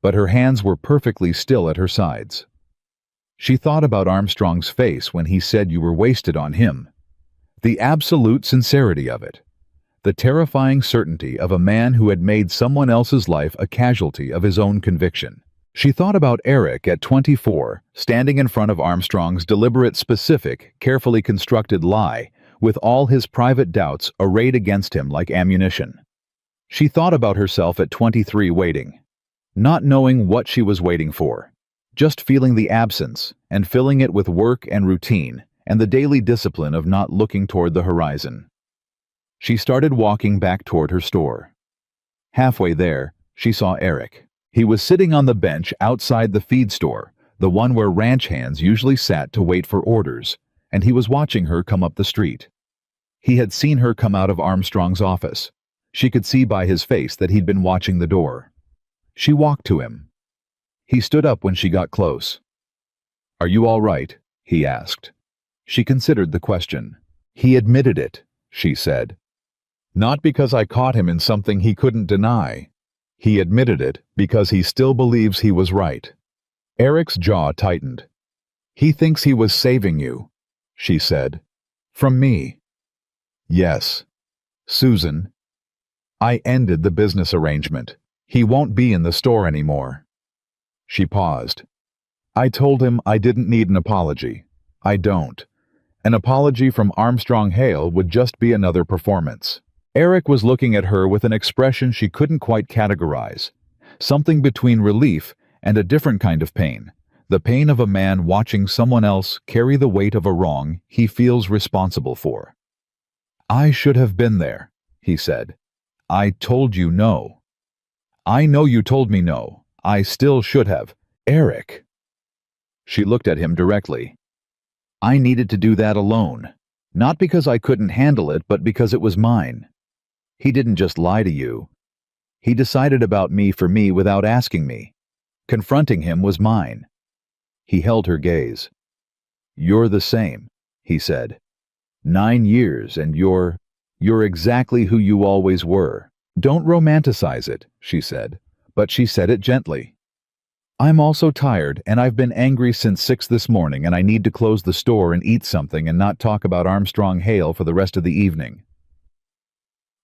But her hands were perfectly still at her sides. She thought about Armstrong's face when he said you were wasted on him. The absolute sincerity of it. The terrifying certainty of a man who had made someone else's life a casualty of his own conviction. She thought about Eric at 24, standing in front of Armstrong's deliberate, specific, carefully constructed lie, with all his private doubts arrayed against him like ammunition. She thought about herself at 23 waiting, not knowing what she was waiting for. Just feeling the absence and filling it with work and routine and the daily discipline of not looking toward the horizon. She started walking back toward her store. Halfway there, she saw Eric. He was sitting on the bench outside the feed store, the one where ranch hands usually sat to wait for orders, and he was watching her come up the street. He had seen her come out of Armstrong's office. She could see by his face that he'd been watching the door. She walked to him. He stood up when she got close. Are you all right? He asked. She considered the question. He admitted it, she said. Not because I caught him in something he couldn't deny. He admitted it because he still believes he was right. Eric's jaw tightened. He thinks he was saving you, she said. From me. Yes. Susan. I ended the business arrangement. He won't be in the store anymore. She paused. I told him I didn't need an apology. I don't. An apology from Armstrong Hale would just be another performance. Eric was looking at her with an expression she couldn't quite categorize. Something between relief and a different kind of pain. The pain of a man watching someone else carry the weight of a wrong he feels responsible for. I should have been there, he said. I told you no. I know you told me no. I still should have. Eric. She looked at him directly. I needed to do that alone. Not because I couldn't handle it, but because it was mine. He didn't just lie to you. He decided about me for me without asking me. Confronting him was mine. He held her gaze. You're the same, he said. 9 years and you're exactly who you always were. Don't romanticize it, she said, but she said it gently. I'm also tired and I've been angry since 6 this morning and I need to close the store and eat something and not talk about Armstrong Hale for the rest of the evening.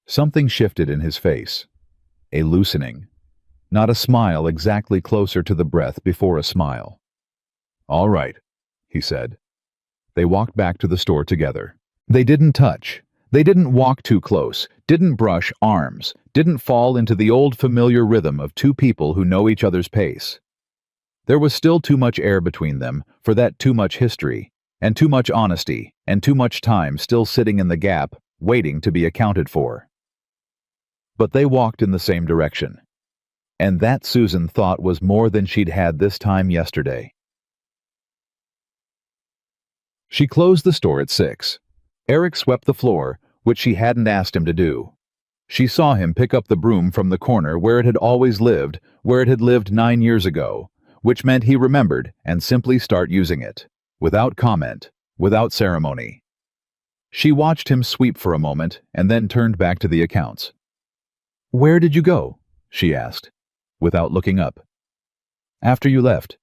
Something shifted in his face. A loosening. Not a smile, exactly closer to the breath before a smile. All right, he said. They walked back to the store together. They didn't touch. They didn't walk too close, didn't brush arms, didn't fall into the old familiar rhythm of two people who know each other's pace. There was still too much air between them for that too much history, and too much honesty, and too much time still sitting in the gap, waiting to be accounted for. But they walked in the same direction. And that, Susan thought, was more than she'd had this time yesterday. She closed the store at 6. Eric swept the floor, which she hadn't asked him to do. She saw him pick up the broom from the corner where it had always lived, where it had lived 9 years ago, which meant he remembered, and simply start using it, without comment, without ceremony. She watched him sweep for a moment and then turned back to the accounts. Where did you go? She asked, without looking up. After you left.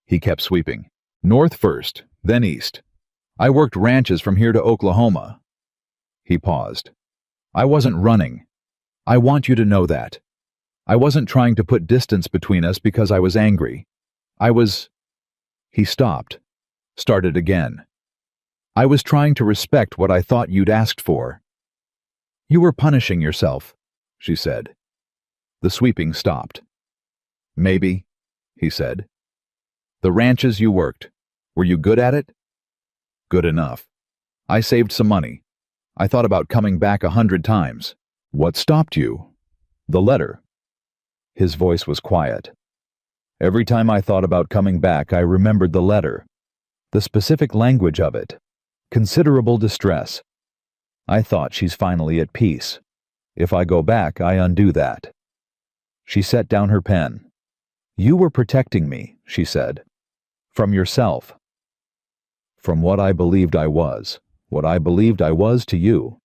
He kept sweeping. North first, then east. I worked ranches from here to Oklahoma. He paused. I wasn't running. I want you to know that. I wasn't trying to put distance between us because I was angry. He stopped, started again. I was trying to respect what I thought you'd asked for. You were punishing yourself, she said. The sweeping stopped. Maybe, he said. The ranches you worked, were you good at it? Good enough. I saved some money. I thought about coming back 100 times. What stopped you? The letter. His voice was quiet. Every time I thought about coming back, I remembered the letter. The specific language of it. Considerable distress. I thought she's finally at peace. If I go back, I undo that. She set down her pen. You were protecting me, she said. From yourself. From what I believed I was. What I believed I was to you.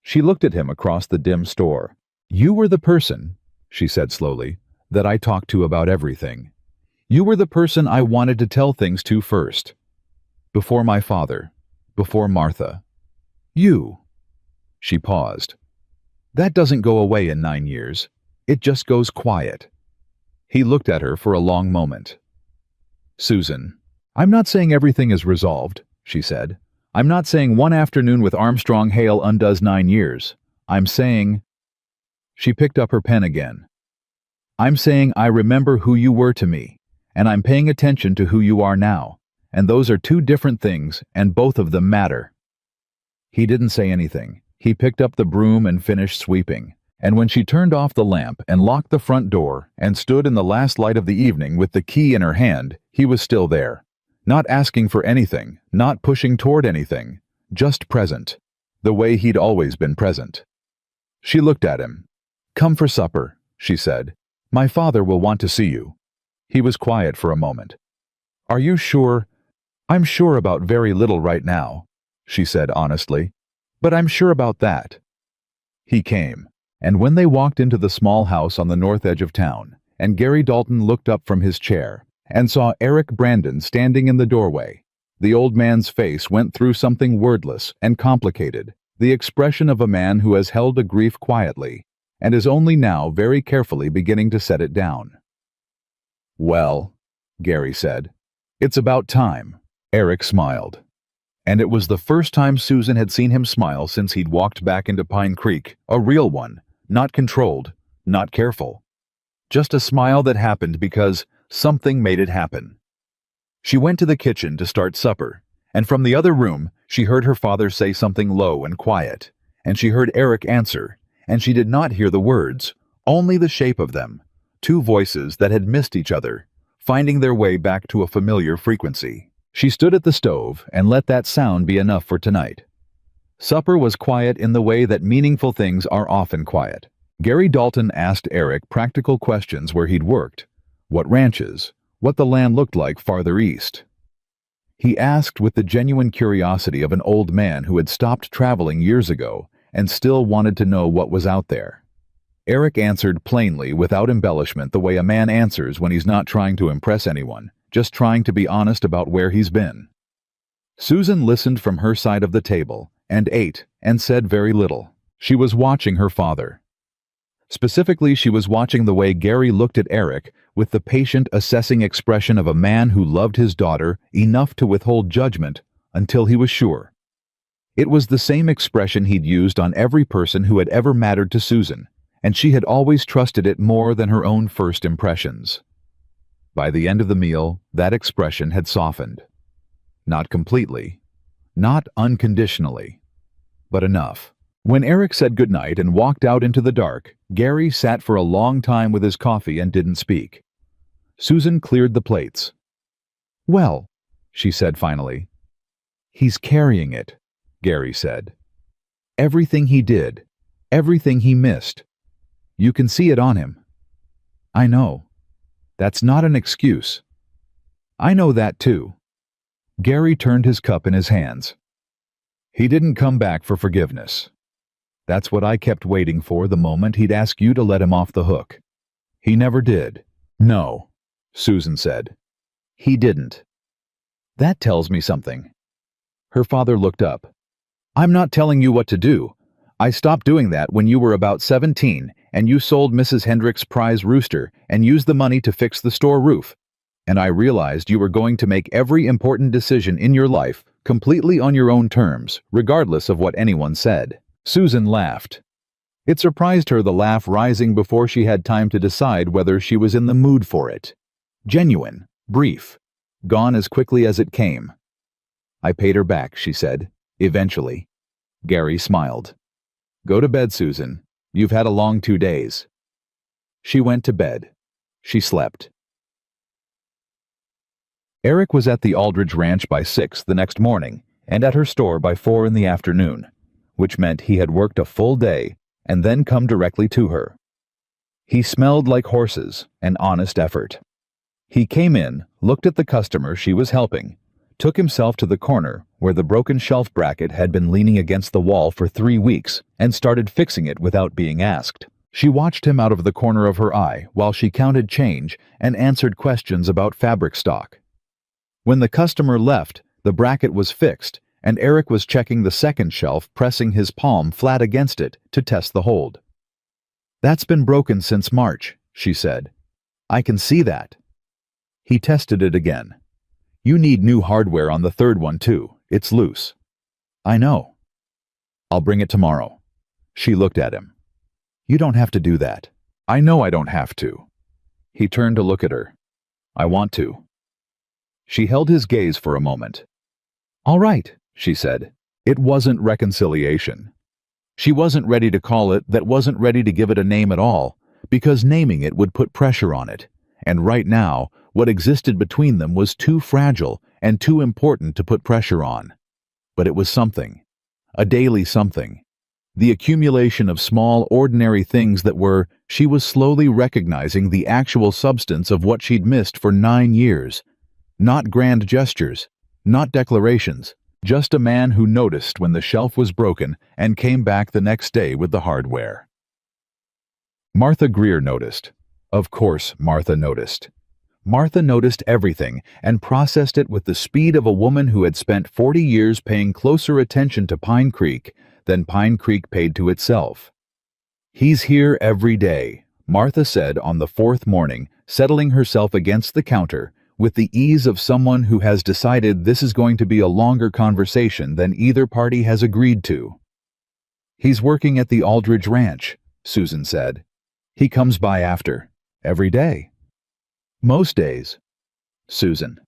She looked at him across the dim store. You were the person, she said slowly, that I talked to about everything. You were the person I wanted to tell things to first. Before my father. Before Martha. You. She paused. That doesn't go away in 9 years. It just goes quiet. He looked at her for a long moment. Susan, I'm not saying everything is resolved, she said. I'm not saying one afternoon with Armstrong Hale undoes 9 years. I'm saying... She picked up her pen again. I'm saying I remember who you were to me, and I'm paying attention to who you are now, and those are two different things, and both of them matter. He didn't say anything. He picked up the broom and finished sweeping, and when she turned off the lamp and locked the front door and stood in the last light of the evening with the key in her hand, he was still there. Not asking for anything, not pushing toward anything, just present, the way he'd always been present. She looked at him. Come for supper, she said. My father will want to see you. He was quiet for a moment. Are you sure? I'm sure about very little right now, she said honestly, but I'm sure about that. He came, and when they walked into the small house on the north edge of town, and Gary Dalton looked up from his chair and saw Eric Brandon standing in the doorway, the old man's face went through something wordless and complicated, the expression of a man who has held a grief quietly and is only now very carefully beginning to set it down. "Well," Gary said, "it's about time." Eric smiled. And it was the first time Susan had seen him smile since he'd walked back into Pine Creek, a real one, not controlled, not careful. Just a smile that happened because something made it happen. She went to the kitchen to start supper, and from the other room she heard her father say something low and quiet, and she heard Eric answer, and she did not hear the words, only the shape of them, two voices that had missed each other, finding their way back to a familiar frequency. She stood at the stove and let that sound be enough for tonight. Supper was quiet in the way that meaningful things are often quiet. Gary Dalton asked Eric practical questions where he'd worked, what ranches, what the land looked like farther east. He asked with the genuine curiosity of an old man who had stopped traveling years ago and still wanted to know what was out there. Eric answered plainly without embellishment the way a man answers when he's not trying to impress anyone, just trying to be honest about where he's been. Susan listened from her side of the table and ate and said very little. She was watching her father. Specifically, she was watching the way Gary looked at Eric with the patient, assessing expression of a man who loved his daughter enough to withhold judgment until he was sure. It was the same expression he'd used on every person who had ever mattered to Susan, and she had always trusted it more than her own first impressions. By the end of the meal, that expression had softened. Not completely, not unconditionally, but enough. When Eric said goodnight and walked out into the dark, Gary sat for a long time with his coffee and didn't speak. Susan cleared the plates. "Well," she said finally. "He's carrying it," Gary said. "Everything he did, everything he missed. You can see it on him." "I know. That's not an excuse." "I know that too." Gary turned his cup in his hands. "He didn't come back for forgiveness. That's what I kept waiting for, the moment he'd ask you to let him off the hook. He never did." "No," Susan said. "He didn't." "That tells me something." Her father looked up. "I'm not telling you what to do. I stopped doing that when you were about 17 and you sold Mrs. Hendrick's prize rooster and used the money to fix the store roof. And I realized you were going to make every important decision in your life completely on your own terms, regardless of what anyone said." Susan laughed. It surprised her, the laugh rising before she had time to decide whether she was in the mood for it. Genuine, brief, gone as quickly as it came. "I paid her back," she said, eventually. Gary smiled. "Go to bed, Susan. You've had a long 2 days." She went to bed. She slept. Eric was at the Aldridge Ranch by 6 the next morning and at her store by 4 in the afternoon, which meant he had worked a full day and then come directly to her. He smelled like horses, an honest effort. He came in, looked at the customer she was helping, took himself to the corner where the broken shelf bracket had been leaning against the wall for 3 weeks and started fixing it without being asked. She watched him out of the corner of her eye while she counted change and answered questions about fabric stock. When the customer left, the bracket was fixed, and Eric was checking the second shelf, pressing his palm flat against it to test the hold. "That's been broken since March," she said. "I can see that." He tested it again. "You need new hardware on the third one too. It's loose." "I know." "I'll bring it tomorrow." She looked at him. "You don't have to do that." "I know I don't have to." He turned to look at her. "I want to." She held his gaze for a moment. "All right," she said. It wasn't reconciliation. She wasn't ready to call it that, wasn't ready to give it a name at all, because naming it would put pressure on it, and right now, what existed between them was too fragile and too important to put pressure on. But it was something. A daily something. The accumulation of small, ordinary things that were, she was slowly recognizing the actual substance of what she'd missed for 9 years. Not grand gestures, not declarations, Just a man who noticed when the shelf was broken and came back the next day with the hardware. Martha Greer noticed. Of course, Martha noticed. Martha noticed everything and processed it with the speed of a woman who had spent 40 years paying closer attention to Pine Creek than Pine Creek paid to itself. "He's here every day," Martha said on the fourth morning, settling herself against the counter with the ease of someone who has decided this is going to be a longer conversation than either party has agreed to. "He's working at the Aldridge Ranch," Susan said. "He comes by after. Every day." "Most days." Susan.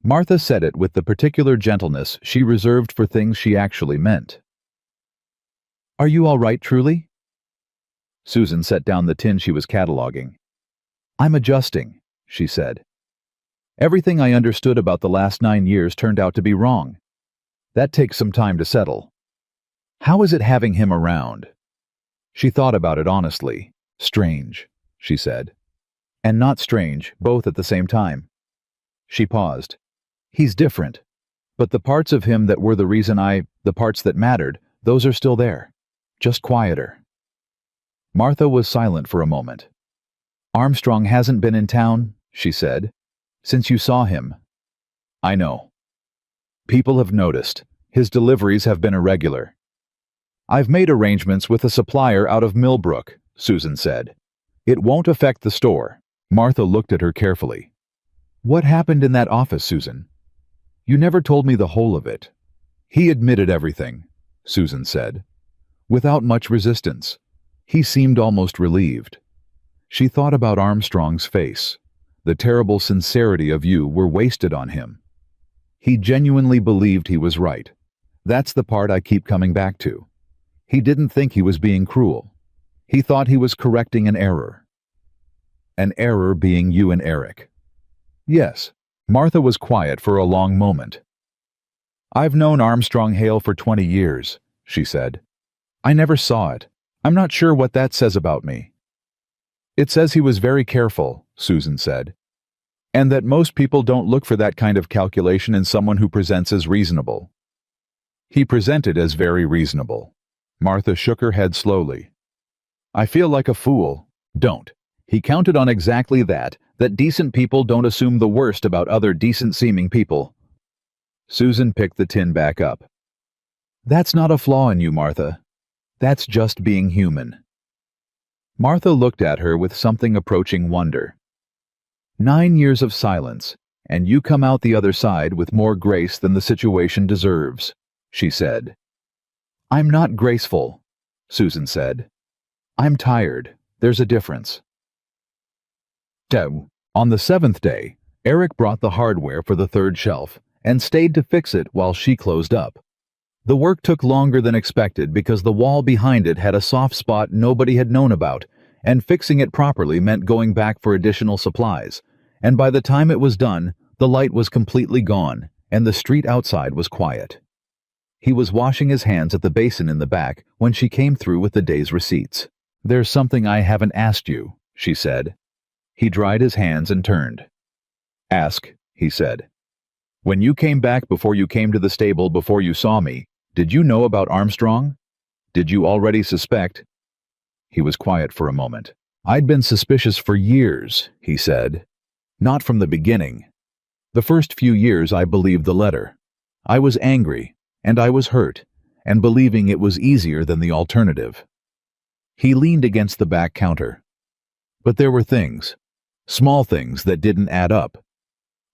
Martha said it with the particular gentleness she reserved for things she actually meant. "Are you all right, truly?" Susan set down the tin she was cataloging. "I'm adjusting," she said. "Everything I understood about the last 9 years turned out to be wrong. That takes some time to settle. How is it having him around?" She thought about it honestly. "Strange," she said. "And not strange, both at the same time." She paused. "He's different. But the parts of him that were the reason the parts that mattered, those are still there. Just quieter." Martha was silent for a moment. "Armstrong hasn't been in town," she said, "since you saw him." "I know. People have noticed. His deliveries have been irregular." "I've made arrangements with a supplier out of Millbrook," Susan said. "It won't affect the store." Martha looked at her carefully. "What happened in that office, Susan? You never told me the whole of it." "He admitted everything," Susan said, without much resistance. He seemed almost relieved. She thought about Armstrong's face. The terrible sincerity of you were wasted on him. He genuinely believed he was right. That's the part I keep coming back to. He didn't think he was being cruel. He thought he was correcting an error. An error being you and Eric. Yes. Martha was quiet for a long moment. "I've known Armstrong Hale for 20 years, she said. "I never saw it. I'm not sure what that says about me." "It says he was very careful," Susan said, "and that most people don't look for that kind of calculation in someone who presents as reasonable." "He presented as very reasonable." Martha shook her head slowly. "I feel like a fool." "Don't. He counted on exactly that decent people don't assume the worst about other decent-seeming people." Susan picked the tin back up. "That's not a flaw in you, Martha. That's just being human." Martha looked at her with something approaching wonder. 9 years of silence, and you come out the other side with more grace than the situation deserves," she said. "I'm not graceful," Susan said. "I'm tired. There's a difference." On the 7th day, Eric brought the hardware for the third shelf and stayed to fix it while she closed up. The work took longer than expected because the wall behind it had a soft spot nobody had known about, and fixing it properly meant going back for additional supplies, and by the time it was done, the light was completely gone, and the street outside was quiet. He was washing his hands at the basin in the back when she came through with the day's receipts. "There's something I haven't asked you," she said. He dried his hands and turned. "Ask," he said. "When you came back before you came to the stable before you saw me, did you know about Armstrong? Did you already suspect?" He was quiet for a moment. "I'd been suspicious for years," he said. "Not from the beginning. The first few years I believed the letter. I was angry, and I was hurt, and believing it was easier than the alternative." He leaned against the back counter. "But there were things. Small things that didn't add up.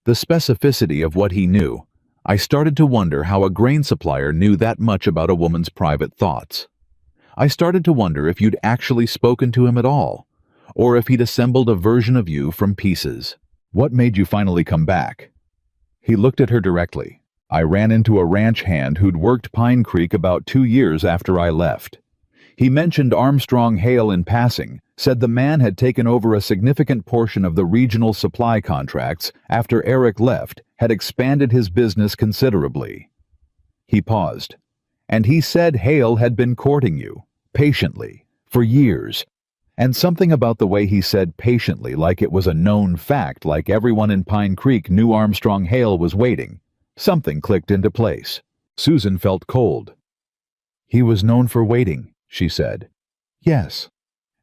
The specificity of what he knew, I started to wonder how a grain supplier knew that much about a woman's private thoughts. I started to wonder if you'd actually spoken to him at all, or if he'd assembled a version of you from pieces. What made you finally come back?" He looked at her directly. "I ran into a ranch hand who'd worked Pine Creek about 2 years after I left. He mentioned Armstrong Hale in passing, said the man had taken over a significant portion of the regional supply contracts after Eric left, had expanded his business considerably." He paused. "And he said Hale had been courting you, patiently, for years. And something about the way he said patiently, like it was a known fact, like everyone in Pine Creek knew Armstrong Hale was waiting. Something clicked into place. Susan felt cold. "He was known for waiting," she said. "Yes.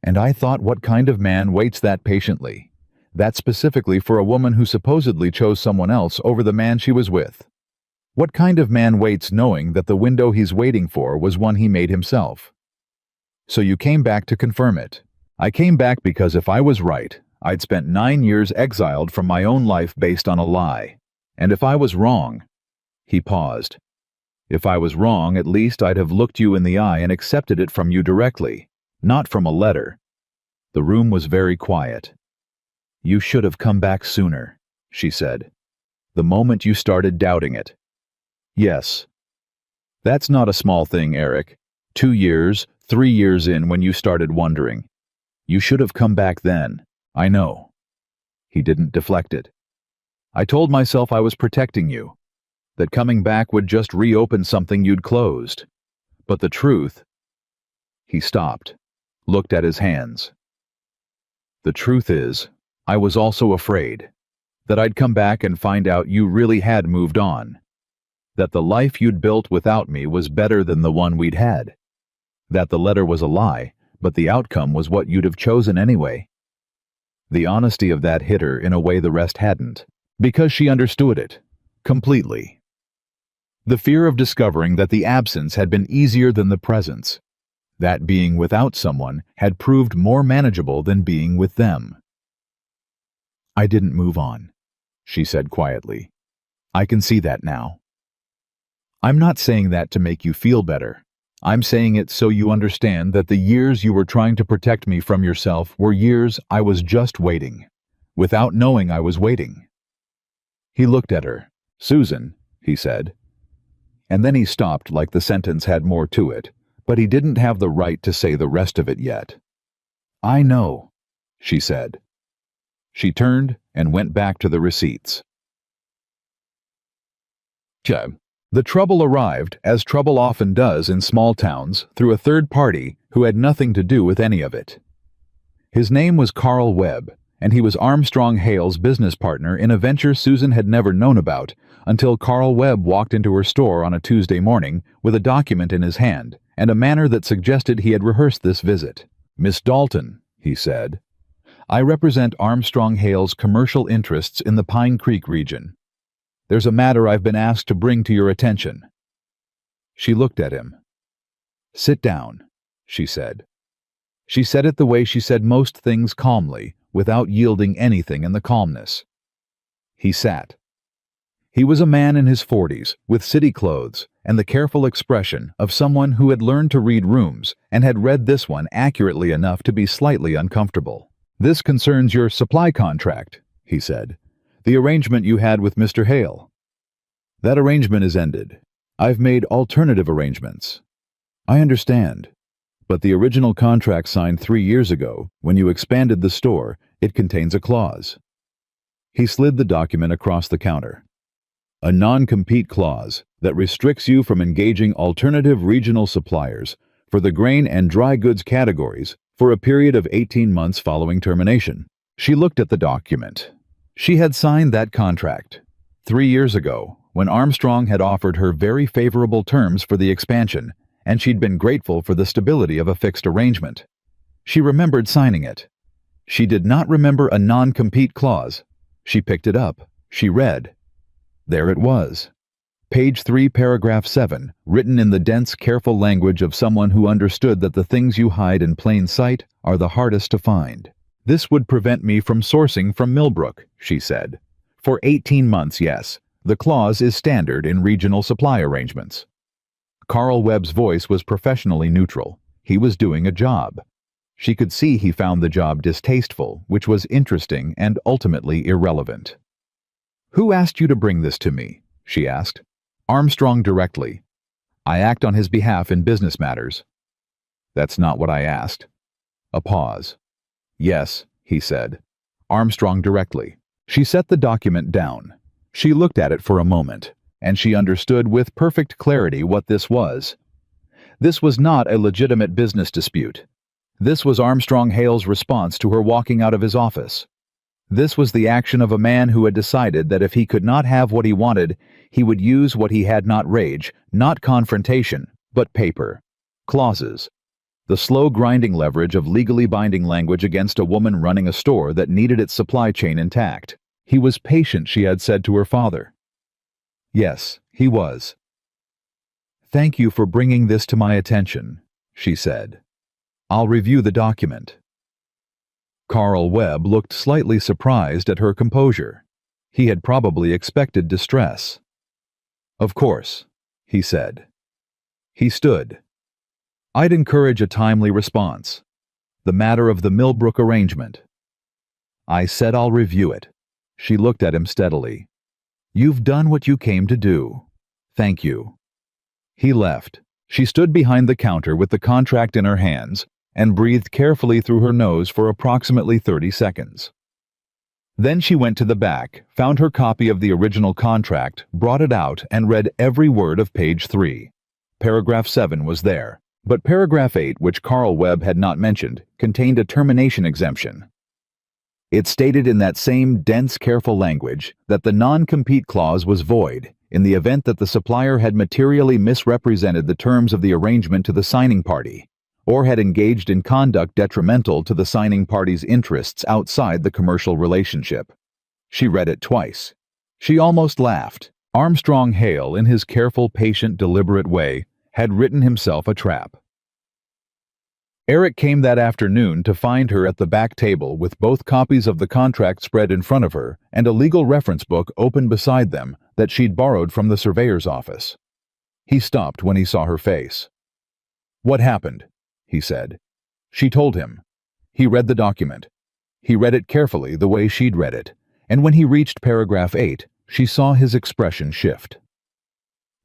And I thought, what kind of man waits that patiently? That specifically for a woman who supposedly chose someone else over the man she was with. What kind of man waits knowing that the window he's waiting for was one he made himself? So you came back to confirm it." "I came back because if I was right, I'd spent 9 years exiled from my own life based on a lie. And if I was wrong—" He paused. "If I was wrong, at least I'd have looked you in the eye and accepted it from you directly, not from a letter." The room was very quiet. "You should have come back sooner," she said. "The moment you started doubting it." "Yes. That's not a small thing, Eric. 2 years, 3 years in when you started wondering. You should have come back then. I know." He didn't deflect it. "I told myself I was protecting you, that coming back would just reopen something you'd closed. But the truth—" He stopped, looked at his hands. "The truth is, I was also afraid that I'd come back and find out you really had moved on, that the life you'd built without me was better than the one we'd had, that the letter was a lie, but the outcome was what you'd have chosen anyway." The honesty of that hit her in a way the rest hadn't, because she understood it completely. The fear of discovering that the absence had been easier than the presence, that being without someone had proved more manageable than being with them. "I didn't move on," she said quietly. "I can see that now. I'm not saying that to make you feel better. I'm saying it so you understand that the years you were trying to protect me from yourself were years I was just waiting, without knowing I was waiting." He looked at her. "Susan," he said. And then he stopped like the sentence had more to it, but he didn't have the right to say the rest of it yet. "I know," she said. She turned and went back to the receipts. The trouble arrived, as trouble often does in small towns, through a third party who had nothing to do with any of it. His name was Carl Webb, and he was Armstrong Hale's business partner in a venture Susan had never known about until Carl Webb walked into her store on a Tuesday morning with a document in his hand and a manner that suggested he had rehearsed this visit. "Miss Dalton," he said, "I represent Armstrong Hale's commercial interests in the Pine Creek region. There's a matter I've been asked to bring to your attention." She looked at him. "Sit down," she said. She said it the way she said most things, calmly, without yielding anything in the calmness. He sat. He was a man in his 40s, with city clothes and the careful expression of someone who had learned to read rooms and had read this one accurately enough to be slightly uncomfortable. "This concerns your supply contract," he said. "The arrangement you had with Mr. Hale. That arrangement is ended. I've made alternative arrangements." "I understand. But the original contract signed 3 years ago, when you expanded the store, it contains a clause." He slid the document across the counter. "A non-compete clause that restricts you from engaging alternative regional suppliers for the grain and dry goods categories for a period of 18 months following termination." She looked at the document. She had signed that contract 3 years ago, when Armstrong had offered her very favorable terms for the expansion, and she'd been grateful for the stability of a fixed arrangement. She remembered signing it. She did not remember a non-compete clause. She picked it up. She read. There it was. Page 3, paragraph 7, written in the dense, careful language of someone who understood that the things you hide in plain sight are the hardest to find. "This would prevent me from sourcing from Millbrook," she said. "For 18 months, yes. The clause is standard in regional supply arrangements." Carl Webb's voice was professionally neutral. He was doing a job. She could see he found the job distasteful, which was interesting and ultimately irrelevant. "Who asked you to bring this to me?" she asked. "Armstrong directly. I act on his behalf in business matters." "That's not what I asked." A pause. "Yes," he said. "Armstrong directly." She set the document down. She looked at it for a moment, and she understood with perfect clarity what this was. This was not a legitimate business dispute. This was Armstrong Hale's response to her walking out of his office. This was the action of a man who had decided that if he could not have what he wanted, he would use what he had: not rage, not confrontation, but paper. Clauses. The slow grinding leverage of legally binding language against a woman running a store that needed its supply chain intact. He was patient, she had said to her father. Yes, he was. "Thank you for bringing this to my attention," she said. "I'll review the document." Carl Webb looked slightly surprised at her composure. He had probably expected distress. "Of course," he said. He stood. "I'd encourage a timely response. The matter of the Millbrook arrangement." "I said I'll review it." She looked at him steadily. "You've done what you came to do. Thank you." He left. She stood behind the counter with the contract in her hands and breathed carefully through her nose for approximately 30 seconds. Then she went to the back, found her copy of the original contract, brought it out, and read every word of page 3. Paragraph 7 was there, but paragraph 8, which Carl Webb had not mentioned, contained a termination exemption. It stated in that same dense, careful language that the non-compete clause was void in the event that the supplier had materially misrepresented the terms of the arrangement to the signing party, or had engaged in conduct detrimental to the signing party's interests outside the commercial relationship. She read it twice. She almost laughed. Armstrong Hale, in his careful, patient, deliberate way, had written himself a trap. Eric came that afternoon to find her at the back table with both copies of the contract spread in front of her and a legal reference book open beside them that she'd borrowed from the surveyor's office. He stopped when he saw her face. "What happened?" he said. She told him. He read the document. He read it carefully the way she'd read it, and when he reached paragraph 8, she saw his expression shift.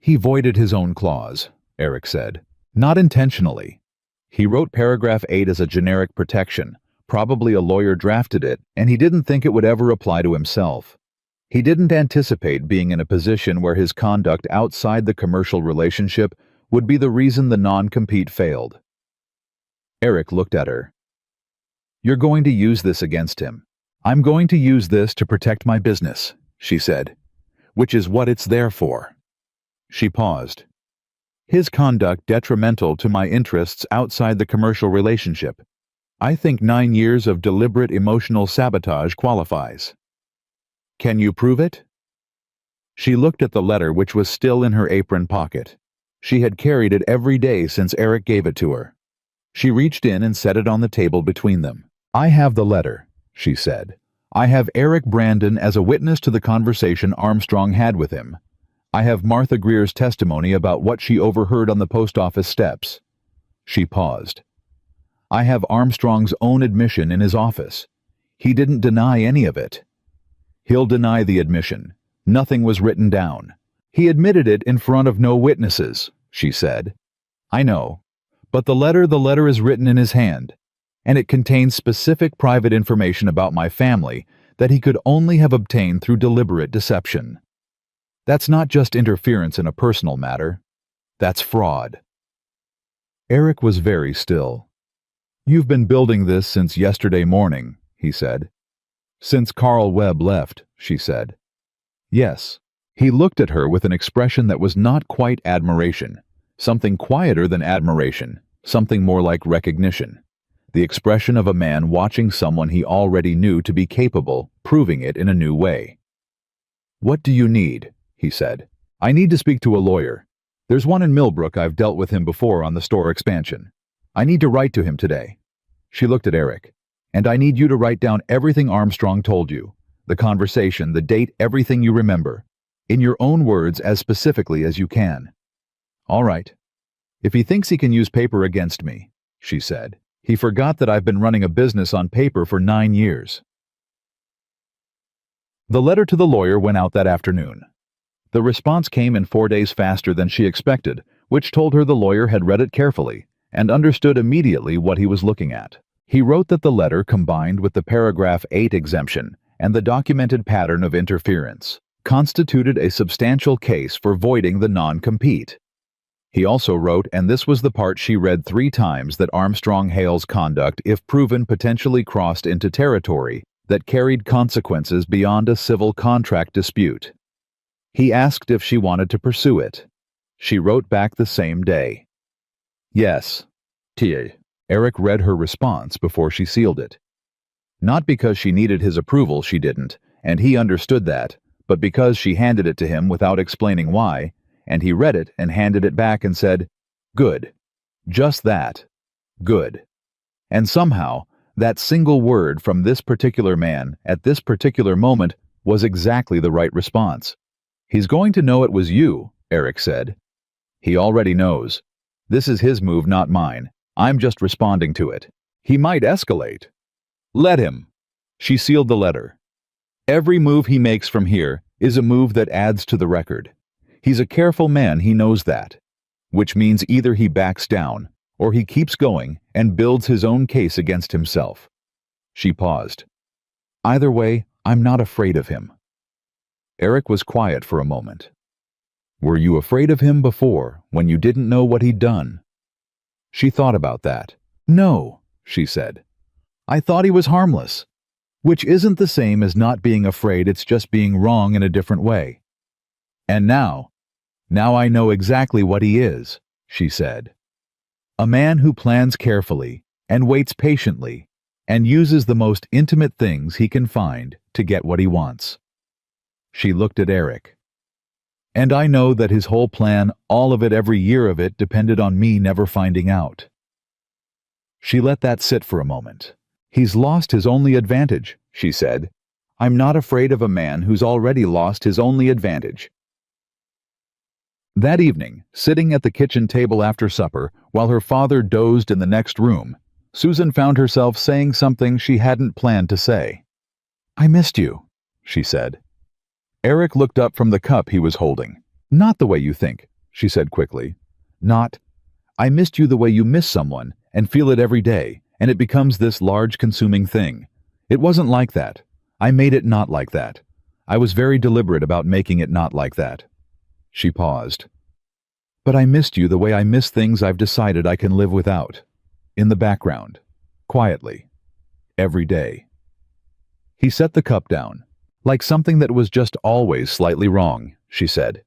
"He voided his own clause," Eric said. "Not intentionally. He wrote paragraph 8 as a generic protection. Probably a lawyer drafted it, and he didn't think it would ever apply to himself. He didn't anticipate being in a position where his conduct outside the commercial relationship would be the reason the non-compete failed." Eric looked at her. "You're going to use this against him." "I'm going to use this to protect my business," she said. "Which is what it's there for." She paused. "His conduct detrimental to my interests outside the commercial relationship. I think 9 years of deliberate emotional sabotage qualifies." "Can you prove it?" She looked at the letter, which was still in her apron pocket. She had carried it every day since Eric gave it to her. She reached in and set it on the table between them. "I have the letter," she said. "I have Eric Brandon as a witness to the conversation Armstrong had with him. I have Martha Greer's testimony about what she overheard on the post office steps." She paused. "I have Armstrong's own admission in his office. He didn't deny any of it." "He'll deny the admission. Nothing was written down. He admitted it in front of no witnesses," she said. "I know. But the letter is written in his hand, and it contains specific private information about my family that he could only have obtained through deliberate deception. That's not just interference in a personal matter. That's fraud." Eric was very still. "You've been building this since yesterday morning," he said. "Since Carl Webb left," she said. "Yes." He looked at her with an expression that was not quite admiration, something quieter than admiration, something more like recognition. The expression of a man watching someone he already knew to be capable, proving it in a new way. "What do you need?" he said. "I need to speak to a lawyer. There's one in Millbrook. I've dealt with him before on the store expansion. I need to write to him today." She looked at Eric. "And I need you to write down everything Armstrong told you. The conversation, the date, everything you remember. In your own words, as specifically as you can." "All right." "If he thinks he can use paper against me," she said, "he forgot that I've been running a business on paper for 9 years." The letter to the lawyer went out that afternoon. The response came in 4 days faster than she expected, which told her the lawyer had read it carefully and understood immediately what he was looking at. He wrote that the letter, combined with the paragraph 8 exemption and the documented pattern of interference, constituted a substantial case for voiding the non-compete. He also wrote, and this was the part she read 3 times, that Armstrong Hale's conduct, if proven, potentially crossed into territory that carried consequences beyond a civil contract dispute. He asked if she wanted to pursue it. She wrote back the same day. Yes. T. Eric read her response before she sealed it. Not because she needed his approval, she didn't, and he understood that, but because she handed it to him without explaining why, and he read it and handed it back and said, "Good." Just that. Good. And somehow, that single word from this particular man at this particular moment was exactly the right response. "He's going to know it was you," Eric said. "He already knows. This is his move, not mine. I'm just responding to it. He might escalate. Let him." She sealed the letter. Every move he makes from here is a move that adds to the record. He's a careful man, he knows that. Which means either he backs down, or he keeps going and builds his own case against himself. She paused. Either way, I'm not afraid of him. Eric was quiet for a moment. Were you afraid of him before, when you didn't know what he'd done? She thought about that. No, she said. I thought he was harmless. Which isn't the same as not being afraid, it's just being wrong in a different way. And now I know exactly what he is, she said. A man who plans carefully and waits patiently and uses the most intimate things he can find to get what he wants. She looked at Eric. And I know that his whole plan, all of it, every year of it, depended on me never finding out. She let that sit for a moment. He's lost his only advantage, she said. I'm not afraid of a man who's already lost his only advantage. That evening, sitting at the kitchen table after supper, while her father dozed in the next room, Susan found herself saying something she hadn't planned to say. I missed you, she said. Eric looked up from the cup he was holding. Not the way you think, she said quickly. Not, I missed you the way you miss someone and feel it every day, and it becomes this large consuming thing. It wasn't like that. I made it not like that. I was very deliberate about making it not like that. She paused. But I missed you the way I miss things I've decided I can live without. In the background. Quietly. Every day. He set the cup down. Like something that was just always slightly wrong, she said.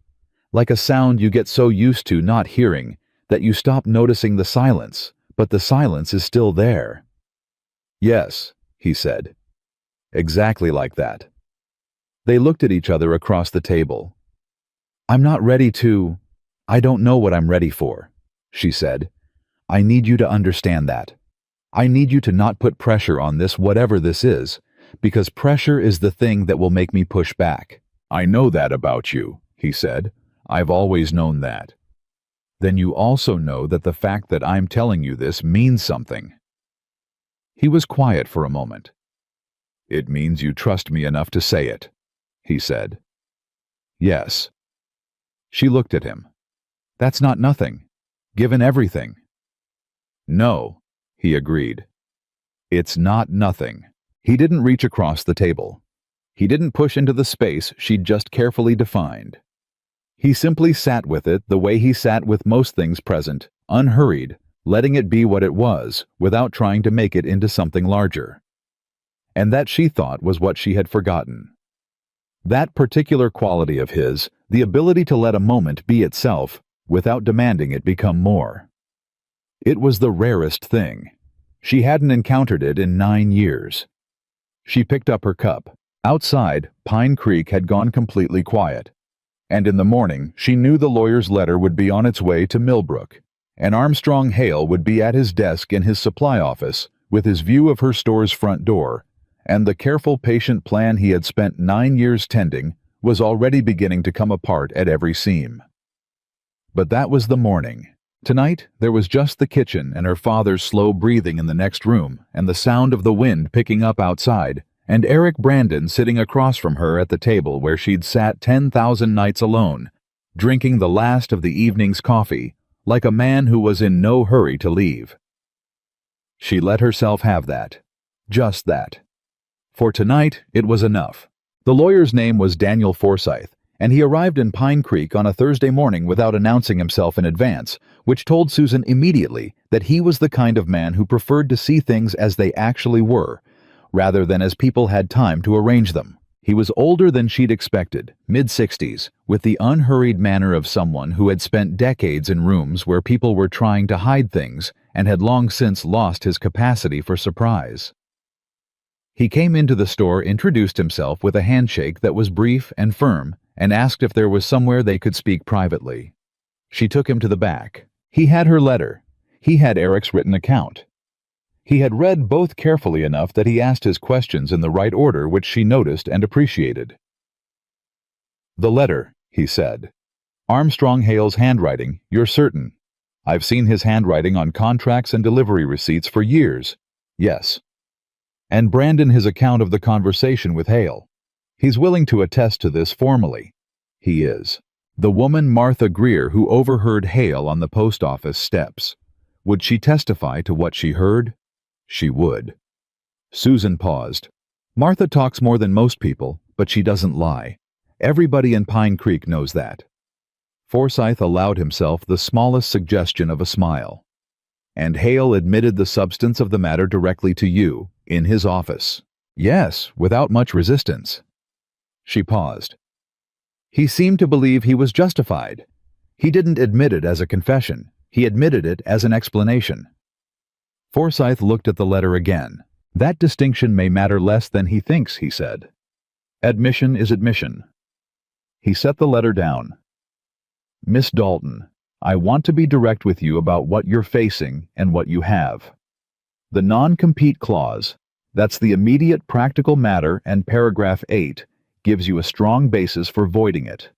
Like a sound you get so used to not hearing that you stop noticing the silence, but the silence is still there. Yes, he said. Exactly like that. They looked at each other across the table. I don't know what I'm ready for, she said. I need you to understand that. I need you to not put pressure on this, whatever this is, because pressure is the thing that will make me push back. I know that about you, he said. I've always known that. Then you also know that the fact that I'm telling you this means something. He was quiet for a moment. It means you trust me enough to say it, he said. Yes. She looked at him. That's not nothing, given everything. No, he agreed. It's not nothing. He didn't reach across the table. He didn't push into the space she'd just carefully defined. He simply sat with it the way he sat with most things present, unhurried, letting it be what it was, without trying to make it into something larger. And that, she thought, was what she had forgotten. That particular quality of his, the ability to let a moment be itself, without demanding it become more. It was the rarest thing. She hadn't encountered it in 9 years. She picked up her cup. Outside, Pine Creek had gone completely quiet. And in the morning, she knew the lawyer's letter would be on its way to Millbrook, and Armstrong Hale would be at his desk in his supply office with his view of her store's front door, and the careful, patient plan he had spent 9 years tending was already beginning to come apart at every seam. But that was the morning. Tonight, there was just the kitchen and her father's slow breathing in the next room and the sound of the wind picking up outside, and Eric Brandon sitting across from her at the table where she'd sat 10,000 nights alone, drinking the last of the evening's coffee, like a man who was in no hurry to leave. She let herself have that. Just that. For tonight, it was enough. The lawyer's name was Daniel Forsyth, and he arrived in Pine Creek on a Thursday morning without announcing himself in advance, which told Susan immediately that he was the kind of man who preferred to see things as they actually were, rather than as people had time to arrange them. He was older than she'd expected, mid-60s, with the unhurried manner of someone who had spent decades in rooms where people were trying to hide things and had long since lost his capacity for surprise. He came into the store, introduced himself with a handshake that was brief and firm, and asked if there was somewhere they could speak privately. She took him to the back. He had her letter. He had Eric's written account. He had read both carefully enough that he asked his questions in the right order, which she noticed and appreciated. "The letter," he said. "Armstrong Hale's handwriting, you're certain? I've seen his handwriting on contracts and delivery receipts for years." "Yes." "And Brandon his account of the conversation with Hale. He's willing to attest to this formally." "He is." "The woman Martha Greer who overheard Hale on the post office steps. Would she testify to what she heard?" "She would." Susan paused. "Martha talks more than most people, but she doesn't lie. Everybody in Pine Creek knows that." Forsyth allowed himself the smallest suggestion of a smile. "And Hale admitted the substance of the matter directly to you, in his office?" "Yes, without much resistance." She paused. "He seemed to believe he was justified. He didn't admit it as a confession. He admitted it as an explanation." Forsyth looked at the letter again. "That distinction may matter less than he thinks," he said. "Admission is admission." He set the letter down. "Miss Dalton, I want to be direct with you about what you're facing and what you have. The non-compete clause, that's the immediate practical matter, and paragraph 8 gives you a strong basis for voiding it.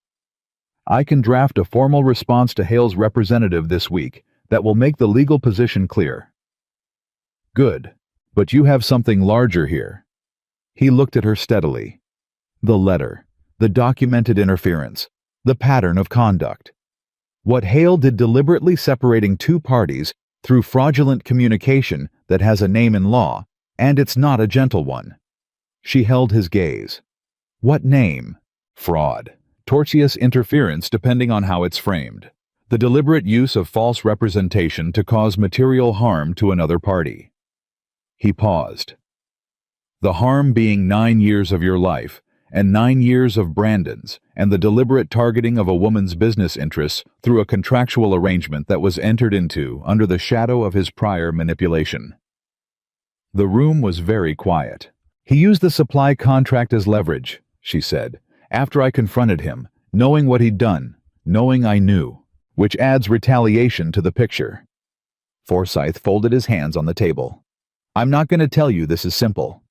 I can draft a formal response to Hale's representative this week that will make the legal position clear." "Good, but you have something larger here." He looked at her steadily. "The letter, the documented interference, the pattern of conduct. What Hale did, deliberately separating two parties through fraudulent communication that has a name in law, and it's not a gentle one." She held his gaze. "What name?" "Fraud. Tortious interference, depending on how it's framed. The deliberate use of false representation to cause material harm to another party." He paused. "The harm being 9 years of your life, and 9 years of Brandon's, and the deliberate targeting of a woman's business interests through a contractual arrangement that was entered into under the shadow of his prior manipulation." The room was very quiet. "He used the supply contract as leverage," she said, "after I confronted him, knowing what he'd done, knowing I knew, which adds retaliation to the picture." Forsyth folded his hands on the table. "I'm not going to tell you this is simple.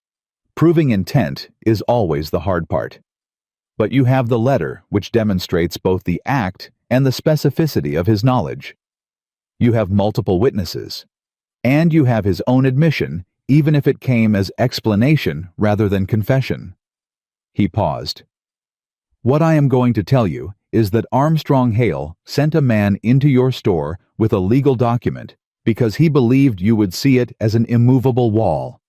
Proving intent is always the hard part. But you have the letter, which demonstrates both the act and the specificity of his knowledge. You have multiple witnesses. And you have his own admission, even if it came as explanation rather than confession." He paused. "What I am going to tell you is that Armstrong Hale sent a man into your store with a legal document because he believed you would see it as an immovable wall.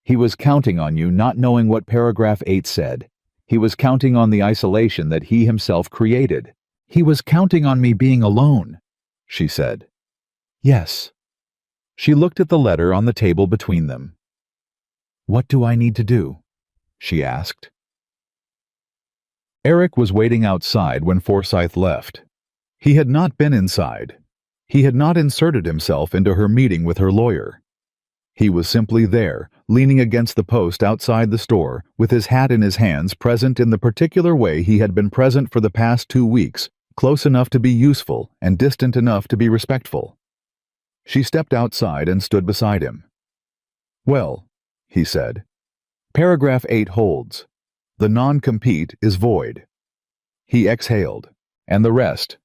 He was counting on you not knowing what paragraph 8 said. He was counting on the isolation that he himself created. He was counting on me being alone," she said. "Yes." She looked at the letter on the table between them. "What do I need to do?" she asked. Eric was waiting outside when Forsyth left. He had not been inside. He had not inserted himself into her meeting with her lawyer. He was simply there, leaning against the post outside the store, with his hat in his hands, present in the particular way he had been present for the past 2 weeks, close enough to be useful and distant enough to be respectful. She stepped outside and stood beside him. "Well," he said, "paragraph 8 holds. The non-compete is void." He exhaled. "And the rest?"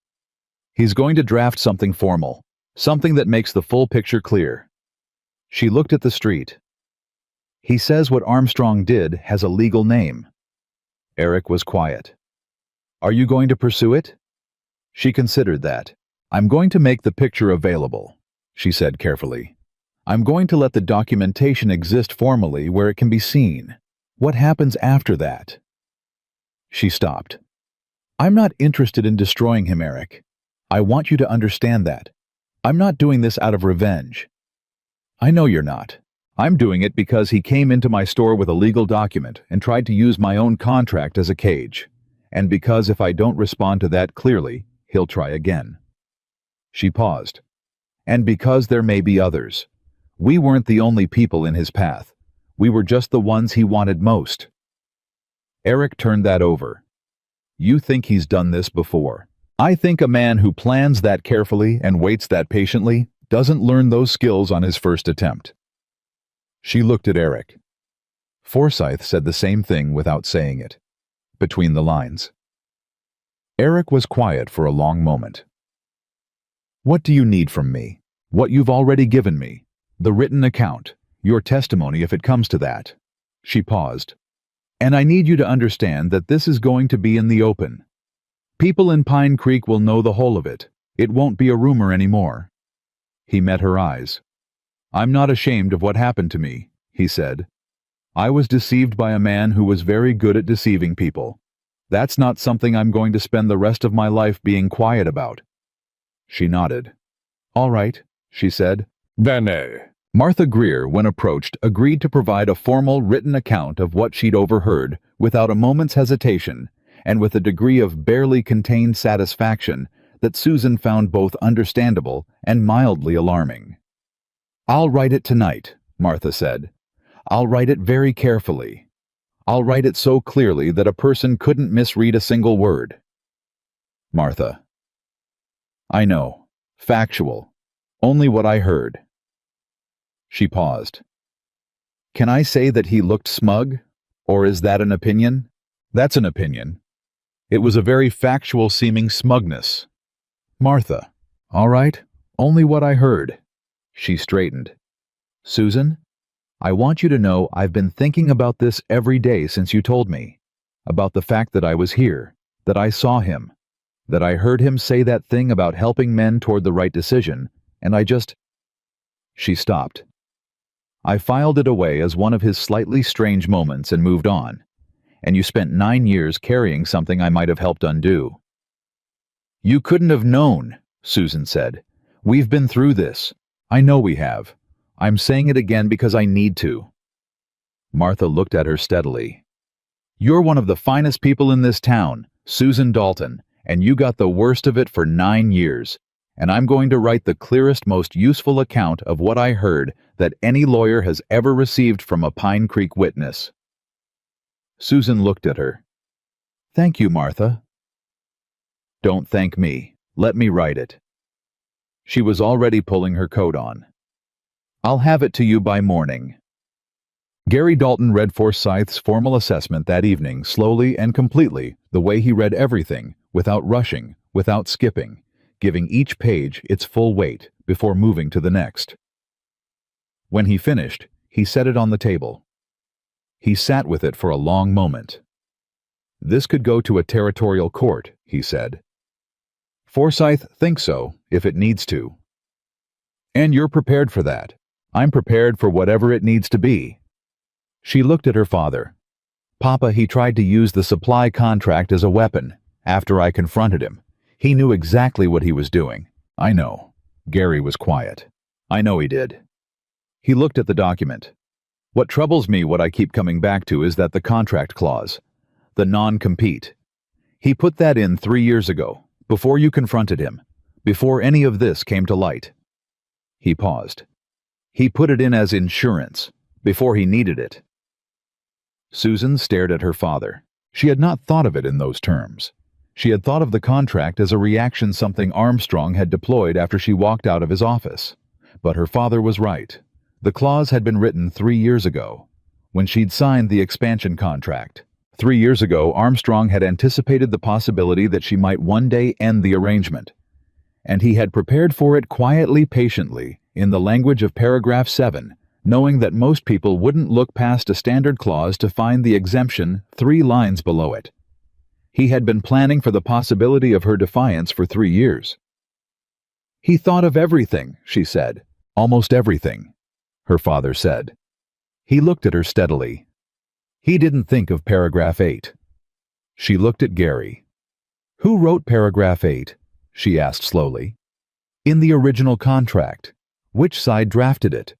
"He's going to draft something formal, something that makes the full picture clear." She looked at the street. "He says what Armstrong did has a legal name." Eric was quiet. "Are you going to pursue it?" She considered that. "I'm going to make the picture available," she said carefully. "I'm going to let the documentation exist formally where it can be seen. What happens after that?" She stopped. "I'm not interested in destroying him, Eric. I want you to understand that. I'm not doing this out of revenge." "I know you're not. I'm doing it because he came into my store with a legal document and tried to use my own contract as a cage. And because if I don't respond to that clearly, he'll try again. She paused. And because there may be others. We weren't the only people in his path. We were just the ones he wanted most. Eric turned that over. You think he's done this before. I think a man who plans that carefully and waits that patiently doesn't learn those skills on his first attempt. She looked at Eric. Forsyth said the same thing without saying it. Between the lines. Eric was quiet for a long moment. What do you need from me? What you've already given me. The written account. Your testimony if it comes to that. She paused. And I need you to understand that this is going to be in the open. People in Pine Creek will know the whole of it. It won't be a rumor anymore. He met her eyes. I'm not ashamed of what happened to me, he said. I was deceived by a man who was very good at deceiving people. That's not something I'm going to spend the rest of my life being quiet about. She nodded. All right, she said. Then, Martha Greer, when approached, agreed to provide a formal written account of what she'd overheard without a moment's hesitation and with a degree of barely contained satisfaction that Susan found both understandable and mildly alarming. I'll write it tonight, Martha said. I'll write it very carefully. I'll write it so clearly that a person couldn't misread a single word. Martha. I know. Factual. Only what I heard. She paused. Can I say that he looked smug? Or is that an opinion? That's an opinion. It was a very factual-seeming smugness. Martha. All right. Only what I heard. She straightened. Susan, I want you to know I've been thinking about this every day since you told me. About the fact that I was here, that I saw him, that I heard him say that thing about helping men toward the right decision, and I just... She stopped. I filed it away as one of his slightly strange moments and moved on. And you spent 9 years carrying something I might have helped undo. You couldn't have known, Susan said. We've been through this. I know we have. I'm saying it again because I need to. Martha looked at her steadily. You're one of the finest people in this town, Susan Dalton, and you got the worst of it for 9 years. And I'm going to write the clearest, most useful account of what I heard that any lawyer has ever received from a Pine Creek witness. Susan looked at her. Thank you, Martha. Don't thank me. Let me write it. She was already pulling her coat on. I'll have it to you by morning. Gary Dalton read Forsyth's formal assessment that evening slowly and completely, the way he read everything, without rushing, without skipping, giving each page its full weight before moving to the next. When he finished, he set it on the table. He sat with it for a long moment. This could go to a territorial court, he said. Forsyth thinks so, if it needs to. And you're prepared for that. I'm prepared for whatever it needs to be. She looked at her father. Papa, he tried to use the supply contract as a weapon. After I confronted him, he knew exactly what he was doing. I know. Gary was quiet. I know he did. He looked at the document. What troubles me, what I keep coming back to, is that the contract clause, the non-compete. He put that in 3 years ago, before you confronted him, before any of this came to light. He paused. He put it in as insurance, before he needed it. Susan stared at her father. She had not thought of it in those terms. She had thought of the contract as a reaction something Armstrong had deployed after she walked out of his office. But her father was right. The clause had been written 3 years ago, when she'd signed the expansion contract. 3 years ago, Armstrong had anticipated the possibility that she might one day end the arrangement. And he had prepared for it quietly, patiently, in the language of paragraph 7, knowing that most people wouldn't look past a standard clause to find the exemption 3 lines below it. He had been planning for the possibility of her defiance for 3 years. He thought of everything, she said. Almost everything, her father said. He looked at her steadily. He didn't think of paragraph 8. She looked at Gary. Who wrote paragraph 8? She asked slowly. In the original contract. Which side drafted it?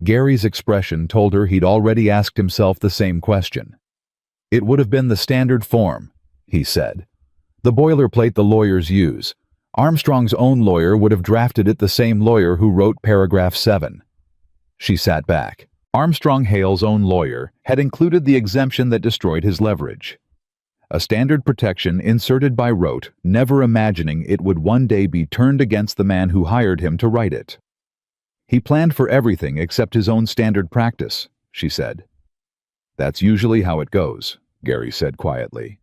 Gary's expression told her he'd already asked himself the same question. It would have been the standard form, he said. The boilerplate the lawyers use. Armstrong's own lawyer would have drafted it, the same lawyer who wrote paragraph 7. She sat back. Armstrong Hale's own lawyer had included the exemption that destroyed his leverage. A standard protection inserted by rote, never imagining it would one day be turned against the man who hired him to write it. He planned for everything except his own standard practice, she said. That's usually how it goes, Gary said quietly.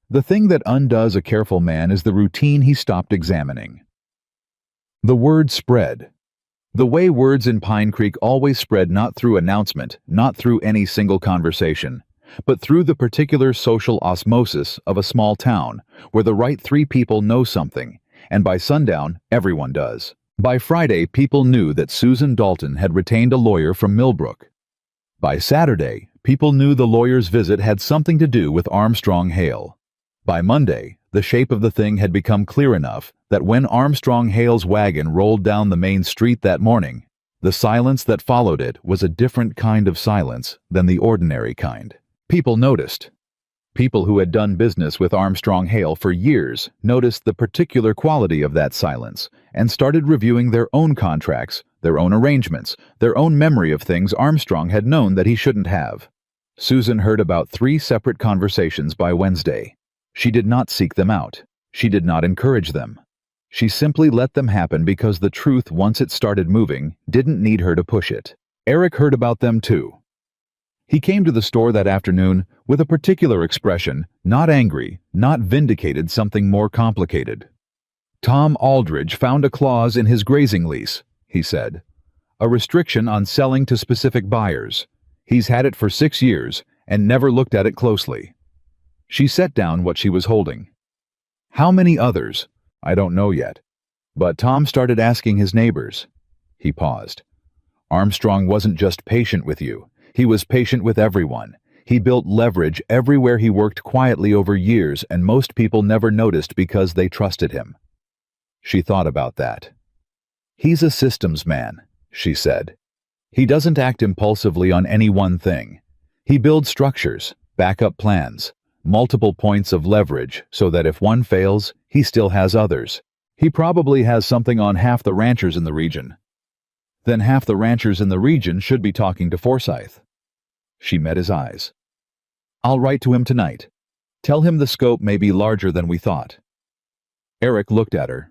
The thing that undoes a careful man is the routine he stopped examining. The word spread. The way words in Pine Creek always spread, not through announcement, not through any single conversation, but through the particular social osmosis of a small town where the right 3 people know something, and by sundown, everyone does. By Friday, people knew that Susan Dalton had retained a lawyer from Millbrook. By Saturday, people knew the lawyer's visit had something to do with Armstrong Hale. By Monday, the shape of the thing had become clear enough that when Armstrong Hale's wagon rolled down the main street that morning, the silence that followed it was a different kind of silence than the ordinary kind. People noticed. People who had done business with Armstrong Hale for years noticed the particular quality of that silence and started reviewing their own contracts, their own arrangements, their own memory of things Armstrong had known that he shouldn't have. Susan heard about 3 separate conversations by Wednesday. She did not seek them out. She did not encourage them. She simply let them happen because the truth, once it started moving, didn't need her to push it. Eric heard about them too. He came to the store that afternoon with a particular expression, not angry, not vindicated, something more complicated. Tom Aldridge found a clause in his grazing lease, he said. A restriction on selling to specific buyers. He's had it for 6 years and never looked at it closely. She set down what she was holding. How many others? I don't know yet. But Tom started asking his neighbors. He paused. Armstrong wasn't just patient with you. He was patient with everyone. He built leverage everywhere he worked quietly over years, and most people never noticed because they trusted him. She thought about that. He's a systems man, she said. He doesn't act impulsively on any one thing. He builds structures, backup plans, multiple points of leverage so that if one fails, he still has others. He probably has something on half the ranchers in the region. Then half the ranchers in the region should be talking to Forsyth. She met his eyes. I'll write to him tonight. Tell him the scope may be larger than we thought. Eric looked at her.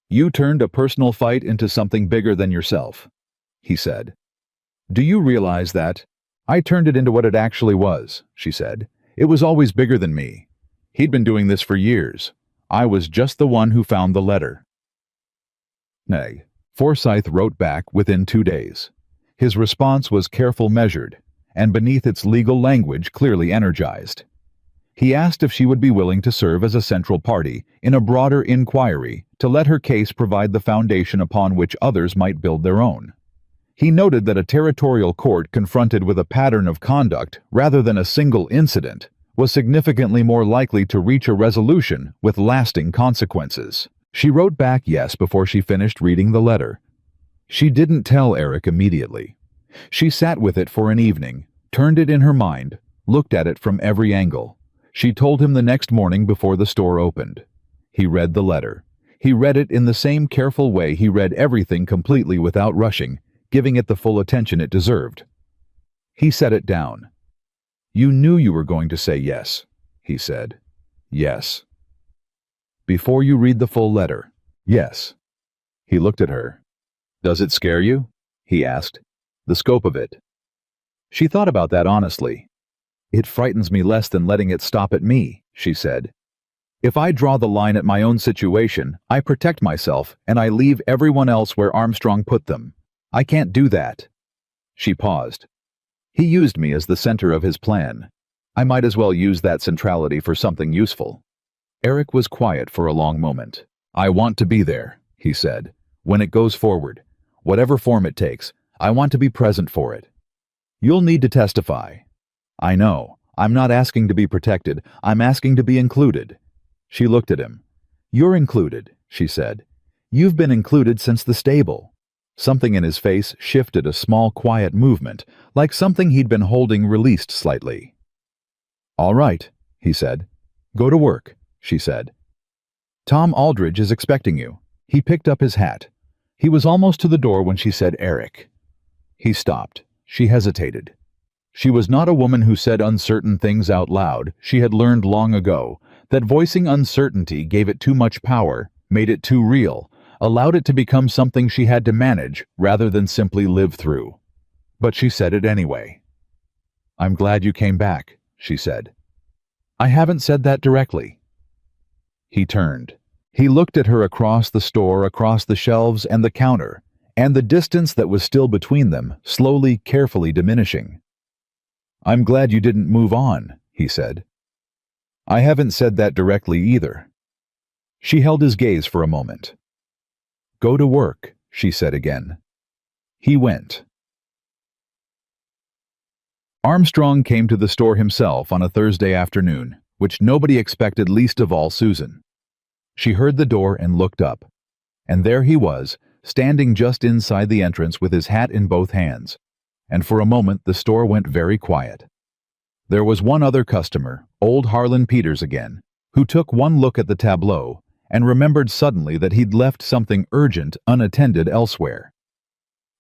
You turned a personal fight into something bigger than yourself, he said. Do you realize that? I turned it into what it actually was, she said. It was always bigger than me. He'd been doing this for years. I was just the one who found the letter. Nay, Forsyth wrote back within 2 days. His response was careful, measured, and beneath its legal language clearly energized. He asked if she would be willing to serve as a central party in a broader inquiry to let her case provide the foundation upon which others might build their own. He noted that a territorial court confronted with a pattern of conduct rather than a single incident was significantly more likely to reach a resolution with lasting consequences. She wrote back yes before she finished reading the letter. She didn't tell Eric immediately. She sat with it for an evening, turned it in her mind, looked at it from every angle. She told him the next morning before the store opened. He read the letter. He read it in the same careful way he read everything, completely without rushing, giving it the full attention it deserved. He set it down. You knew you were going to say yes, he said. Yes. Before you read the full letter. Yes. He looked at her. Does it scare you? He asked. The scope of it. She thought about that honestly. It frightens me less than letting it stop at me, she said. If I draw the line at my own situation, I protect myself and I leave everyone else where Armstrong put them. I can't do that. She paused. He used me as the center of his plan. I might as well use that centrality for something useful. Eric was quiet for a long moment. I want to be there, he said. When it goes forward, whatever form it takes, I want to be present for it. You'll need to testify. I know. I'm not asking to be protected. I'm asking to be included. She looked at him. You're included, she said. You've been included since the stable. Something in his face shifted, a small quiet movement, like something he'd been holding released slightly. "All right," he said. "Go to work," she said. "Tom Aldridge is expecting you." He picked up his hat. He was almost to the door when she said, "Eric." He stopped. She hesitated. She was not a woman who said uncertain things out loud. She had learned long ago that voicing uncertainty gave it too much power, made it too real, allowed it to become something she had to manage rather than simply live through. But she said it anyway. "I'm glad you came back," she said. "I haven't said that directly." He turned. He looked at her across the store, across the shelves and the counter, and the distance that was still between them, slowly, carefully diminishing. "I'm glad you didn't move on," he said. "I haven't said that directly either." She held his gaze for a moment. "Go to work," she said again. He went. Armstrong came to the store himself on a Thursday afternoon, which nobody expected, least of all Susan. She heard the door and looked up. And there he was, standing just inside the entrance with his hat in both hands. And for a moment the store went very quiet. There was one other customer, old Harlan Peters again, who took one look at the tableau and remembered suddenly that he'd left something urgent unattended elsewhere.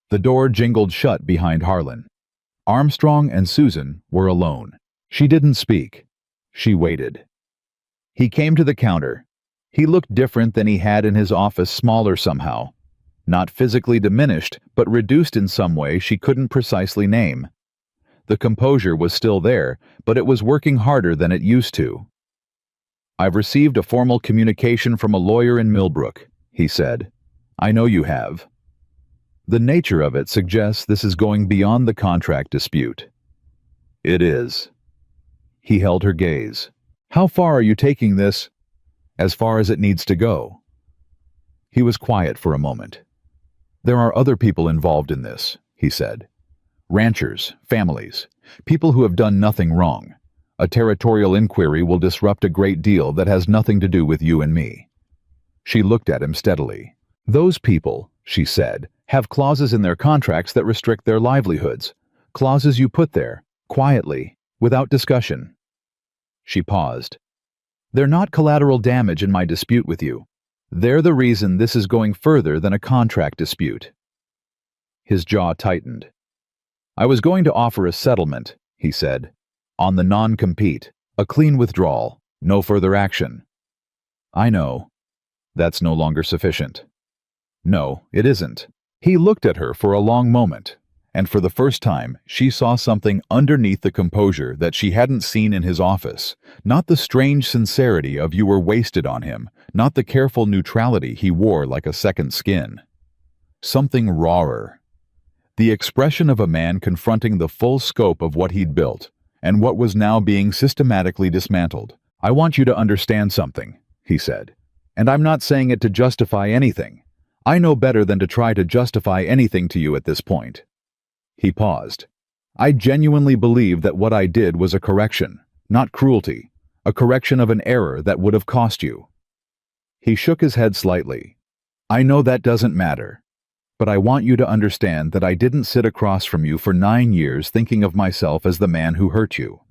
The door jingled shut behind Harlan. Armstrong and Susan were alone. She didn't speak. She waited. He came to the counter. He looked different than he had in his office, smaller somehow. Not physically diminished, but reduced in some way she couldn't precisely name. The composure was still there, but it was working harder than it used to. "I've received a formal communication from a lawyer in Millbrook," he said. "I know you have. The nature of it suggests this is going beyond the contract dispute." "It is." He held her gaze. "How far are you taking this?" "As far as it needs to go." He was quiet for a moment. "There are other people involved in this," he said. "Ranchers, families, people who have done nothing wrong. A territorial inquiry will disrupt a great deal that has nothing to do with you and me." She looked at him steadily. "Those people," she said, "have clauses in their contracts that restrict their livelihoods. Clauses you put there, quietly, without discussion." She paused. "They're not collateral damage in my dispute with you. They're the reason this is going further than a contract dispute." His jaw tightened. "I was going to offer a settlement," he said, "on the non-compete, a clean withdrawal, no further action." "I know. That's no longer sufficient." "No, it isn't." He looked at her for a long moment, and for the first time she saw something underneath the composure that she hadn't seen in his office. Not the strange sincerity of "you were wasted" on him, not the careful neutrality he wore like a second skin. Something rawer. The expression of a man confronting the full scope of what he'd built, and what was now being systematically dismantled. "I want you to understand something," he said. "And I'm not saying it to justify anything. I know better than to try to justify anything to you at this point." He paused. "I genuinely believe that what I did was a correction, not cruelty, a correction of an error that would have cost you." He shook his head slightly. "I know that doesn't matter. But I want you to understand that I didn't sit across from you for 9 years thinking of myself as the man who hurt you.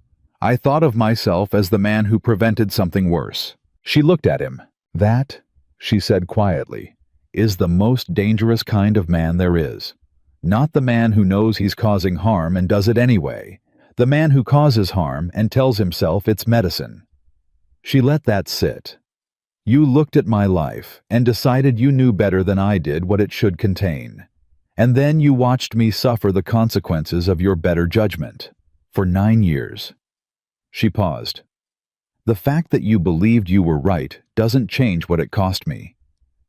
I thought of myself as the man who prevented something worse." She looked at him. "That," she said quietly, "is the most dangerous kind of man there is. Not the man who knows he's causing harm and does it anyway. The man who causes harm and tells himself it's medicine." She let that sit. "You looked at my life and decided you knew better than I did what it should contain. And then you watched me suffer the consequences of your better judgment. For 9 years. She paused. "The fact that you believed you were right doesn't change what it cost me.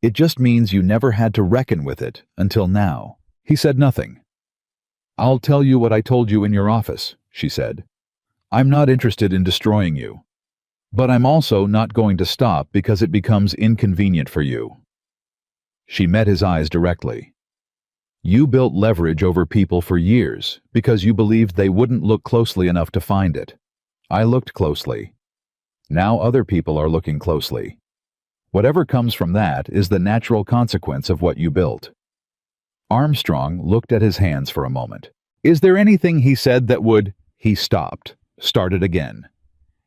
It just means you never had to reckon with it until now." He said nothing. "I'll tell you what I told you in your office," she said. "I'm not interested in destroying you. But I'm also not going to stop because it becomes inconvenient for you." She met his eyes directly. "You built leverage over people for years because you believed they wouldn't look closely enough to find it. I looked closely. Now other people are looking closely. Whatever comes from that is the natural consequence of what you built." Armstrong looked at his hands for a moment. Is there anything he said that would... He stopped, started again.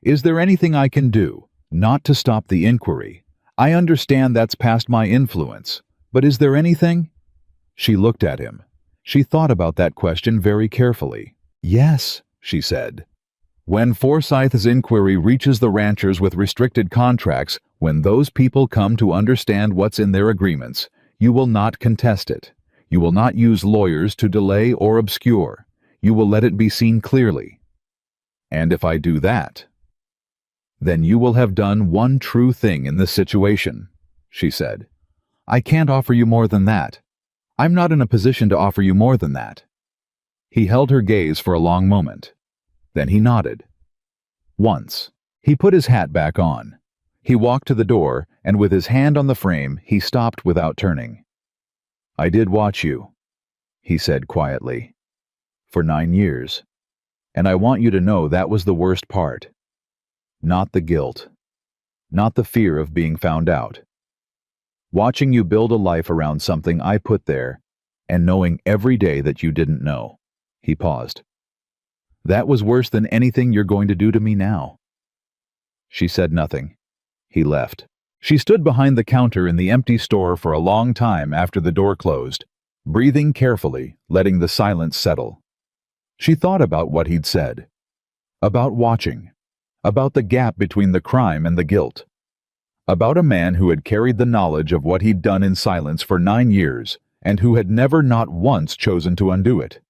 Is there anything I can do? Not to stop the inquiry. I understand that's past my influence. But is there anything? She looked at him. She thought about that question very carefully. Yes, she said. When Forsyth's inquiry reaches the ranchers with restricted contracts, when those people come to understand what's in their agreements, you will not contest it. You will not use lawyers to delay or obscure. You will let it be seen clearly. And if I do that, then you will have done one true thing in this situation, she said. I can't offer you more than that. I'm not in a position to offer you more than that. He held her gaze for a long moment. Then he nodded. Once. He put his hat back on. He walked to the door, and with his hand on the frame, he stopped without turning. I did watch you, he said quietly, for 9 years. And I want you to know that was the worst part. Not the guilt. Not the fear of being found out. Watching you build a life around something I put there, and knowing every day that you didn't know. He paused. That was worse than anything you're going to do to me now. She said nothing. He left. She stood behind the counter in the empty store for a long time after the door closed, breathing carefully, letting the silence settle. She thought about what he'd said. About watching. About the gap between the crime and the guilt. About a man who had carried the knowledge of what he'd done in silence for 9 years, and who had never not once chosen to undo it.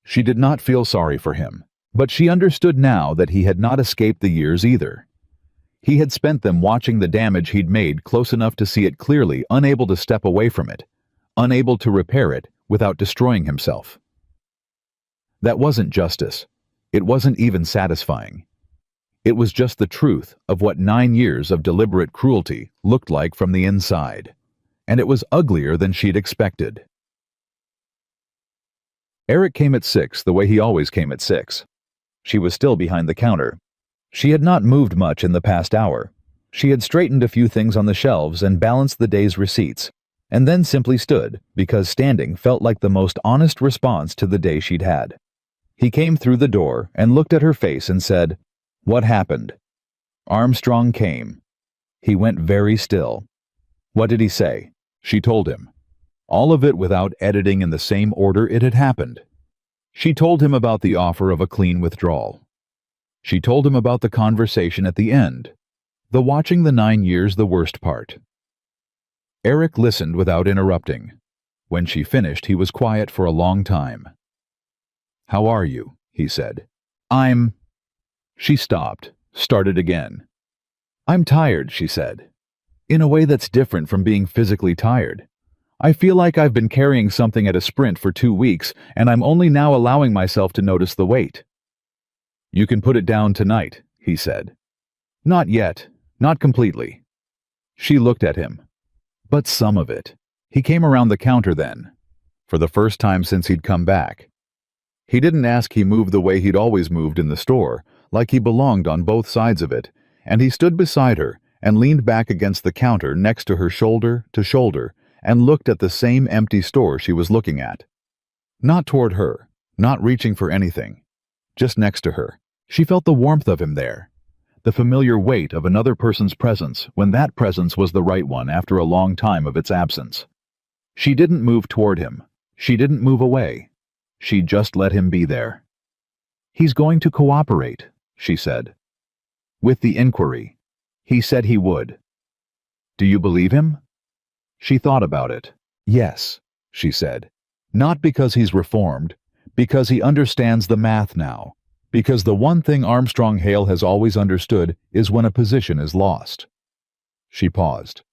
She did not feel sorry for him, but she understood now that he had not escaped the years either. He had spent them watching the damage he'd made close enough to see it clearly, unable to step away from it, unable to repair it without destroying himself. That wasn't justice. It wasn't even satisfying. It was just the truth of what 9 years of deliberate cruelty looked like from the inside, and it was uglier than she'd expected. Eric came at 6 the way he always came at 6. She was still behind the counter. She had not moved much in the past hour. She had straightened a few things on the shelves and balanced the day's receipts, and then simply stood, because standing felt like the most honest response to the day she'd had. He came through the door and looked at her face and said, "What happened?" Armstrong came. He went very still. What did he say? She told him. All of it without editing in the same order it had happened. She told him about the offer of a clean withdrawal. She told him about the conversation at the end, the watching the 9 years the worst part. Eric listened without interrupting. When she finished, he was quiet for a long time. "How are you?" he said. "I'm..." She stopped, started again. "I'm tired," she said. "In a way that's different from being physically tired. I feel like I've been carrying something at a sprint for 2 weeks, and I'm only now allowing myself to notice the weight." "You can put it down tonight," he said. "Not yet. Not completely." She looked at him. "But some of it." He came around the counter then, for the first time since he'd come back. He didn't ask. He moved the way he'd always moved in the store, like he belonged on both sides of it, and he stood beside her and leaned back against the counter next to her shoulder to shoulder and looked at the same empty store she was looking at. Not toward her, not reaching for anything. Just next to her. She felt the warmth of him there, the familiar weight of another person's presence when that presence was the right one after a long time of its absence. She didn't move toward him. She didn't move away. She just let him be there. "He's going to cooperate," she said. "With the inquiry. He said he would." "Do you believe him?" She thought about it. "Yes," she said. "Not because he's reformed, because he understands the math now. Because the one thing Armstrong Hale has always understood is when a position is lost." She paused.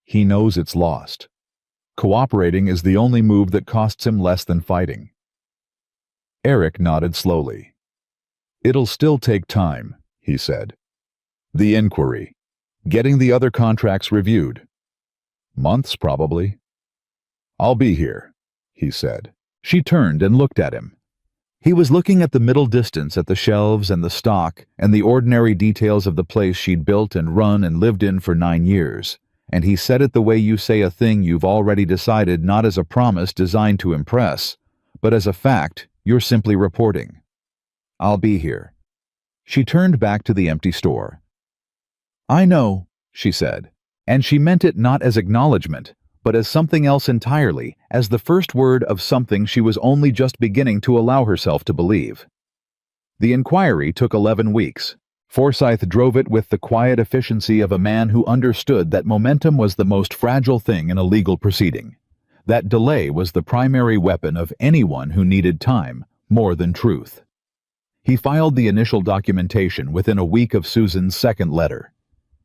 "He knows it's lost. Cooperating is the only move that costs him less than fighting." Eric nodded slowly. "It'll still take time," he said. "The inquiry. Getting the other contracts reviewed. Months, probably." "I'll be here," he said. She turned and looked at him. He was looking at the middle distance, at the shelves and the stock and the ordinary details of the place she'd built and run and lived in for 9 years, and he said it the way you say a thing you've already decided, not as a promise designed to impress, but as a fact you're simply reporting. I'll be here." She turned back to the empty store. "I know," she said, and she meant it not as acknowledgement, but as something else entirely, as the first word of something she was only just beginning to allow herself to believe. The inquiry took 11 weeks. Forsyth drove it with the quiet efficiency of a man who understood that momentum was the most fragile thing in a legal proceeding, that delay was the primary weapon of anyone who needed time more than truth. He filed the initial documentation within a week of Susan's second letter.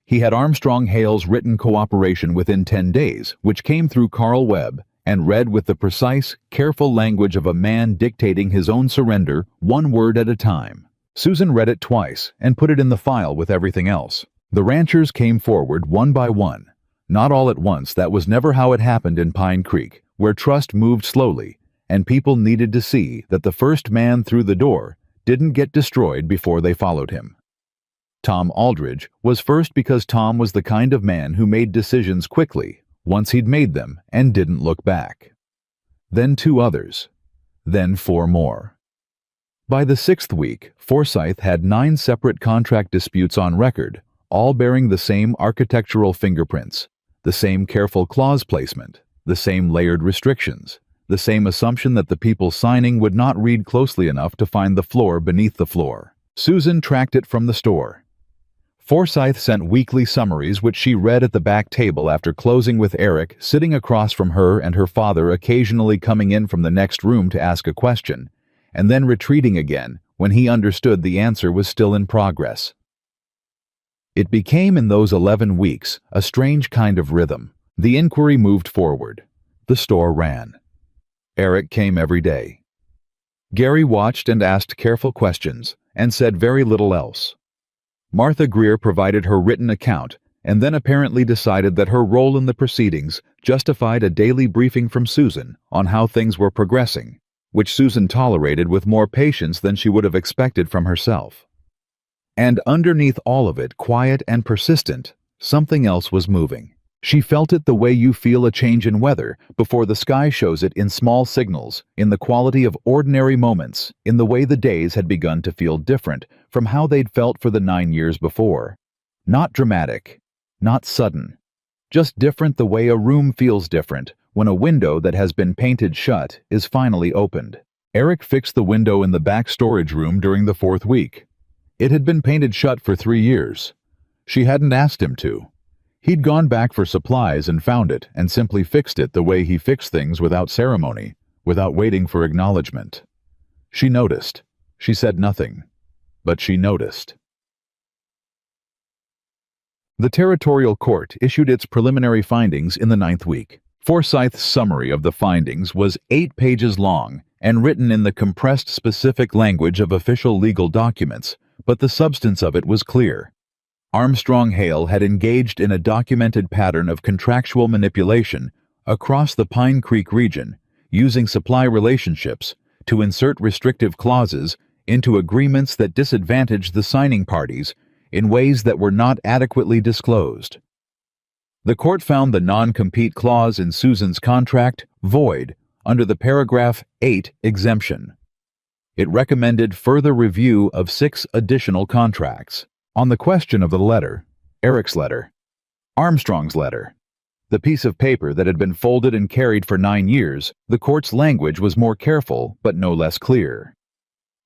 He had Armstrong Hale's written cooperation within 10 days, which came through Carl Webb and read with the precise, careful language of a man dictating his own surrender, one word at a time. Susan read it twice and put it in the file with everything else. The ranchers came forward one by one. Not all at once, that was never how it happened in Pine Creek, where trust moved slowly, and people needed to see that the first man through the door didn't get destroyed before they followed him. Tom Aldridge was first because Tom was the kind of man who made decisions quickly, once he'd made them, and didn't look back. Then 2 others. Then 4 more. By the 6th week, Forsyth had 9 separate contract disputes on record, all bearing the same architectural fingerprints, the same careful clause placement, the same layered restrictions, the same assumption that the people signing would not read closely enough to find the floor beneath the floor. Susan tracked it from the store. Forsyth sent weekly summaries which she read at the back table after closing, with Eric sitting across from her and her father occasionally coming in from the next room to ask a question, and then retreating again when he understood the answer was still in progress. It became, in those 11 weeks, a strange kind of rhythm. The inquiry moved forward. The store ran. Eric came every day. Gary watched and asked careful questions and said very little else. Martha Greer provided her written account and then apparently decided that her role in the proceedings justified a daily briefing from Susan on how things were progressing, which Susan tolerated with more patience than she would have expected from herself. And underneath all of it, quiet and persistent, something else was moving. She felt it the way you feel a change in weather before the sky shows it, in small signals, in the quality of ordinary moments, in the way the days had begun to feel different from how they'd felt for the 9 years before. Not dramatic, not sudden, just different, the way a room feels different when a window that has been painted shut is finally opened. Eric fixed the window in the back storage room during the 4th week. It had been painted shut for 3 years. She hadn't asked him to. He'd gone back for supplies and found it and simply fixed it the way he fixed things, without ceremony, without waiting for acknowledgement. She noticed. She said nothing, but she noticed. The territorial court issued its preliminary findings in the 9th week. Forsyth's summary of the findings was 8 pages long and written in the compressed, specific language of official legal documents, but the substance of it was clear. Armstrong Hale had engaged in a documented pattern of contractual manipulation across the Pine Creek region, using supply relationships to insert restrictive clauses into agreements that disadvantaged the signing parties in ways that were not adequately disclosed. The court found the non-compete clause in Susan's contract void under the paragraph 8 exemption. It recommended further review of 6 additional contracts. On the question of the letter, Eric's letter, Armstrong's letter, the piece of paper that had been folded and carried for 9 years, the court's language was more careful but no less clear.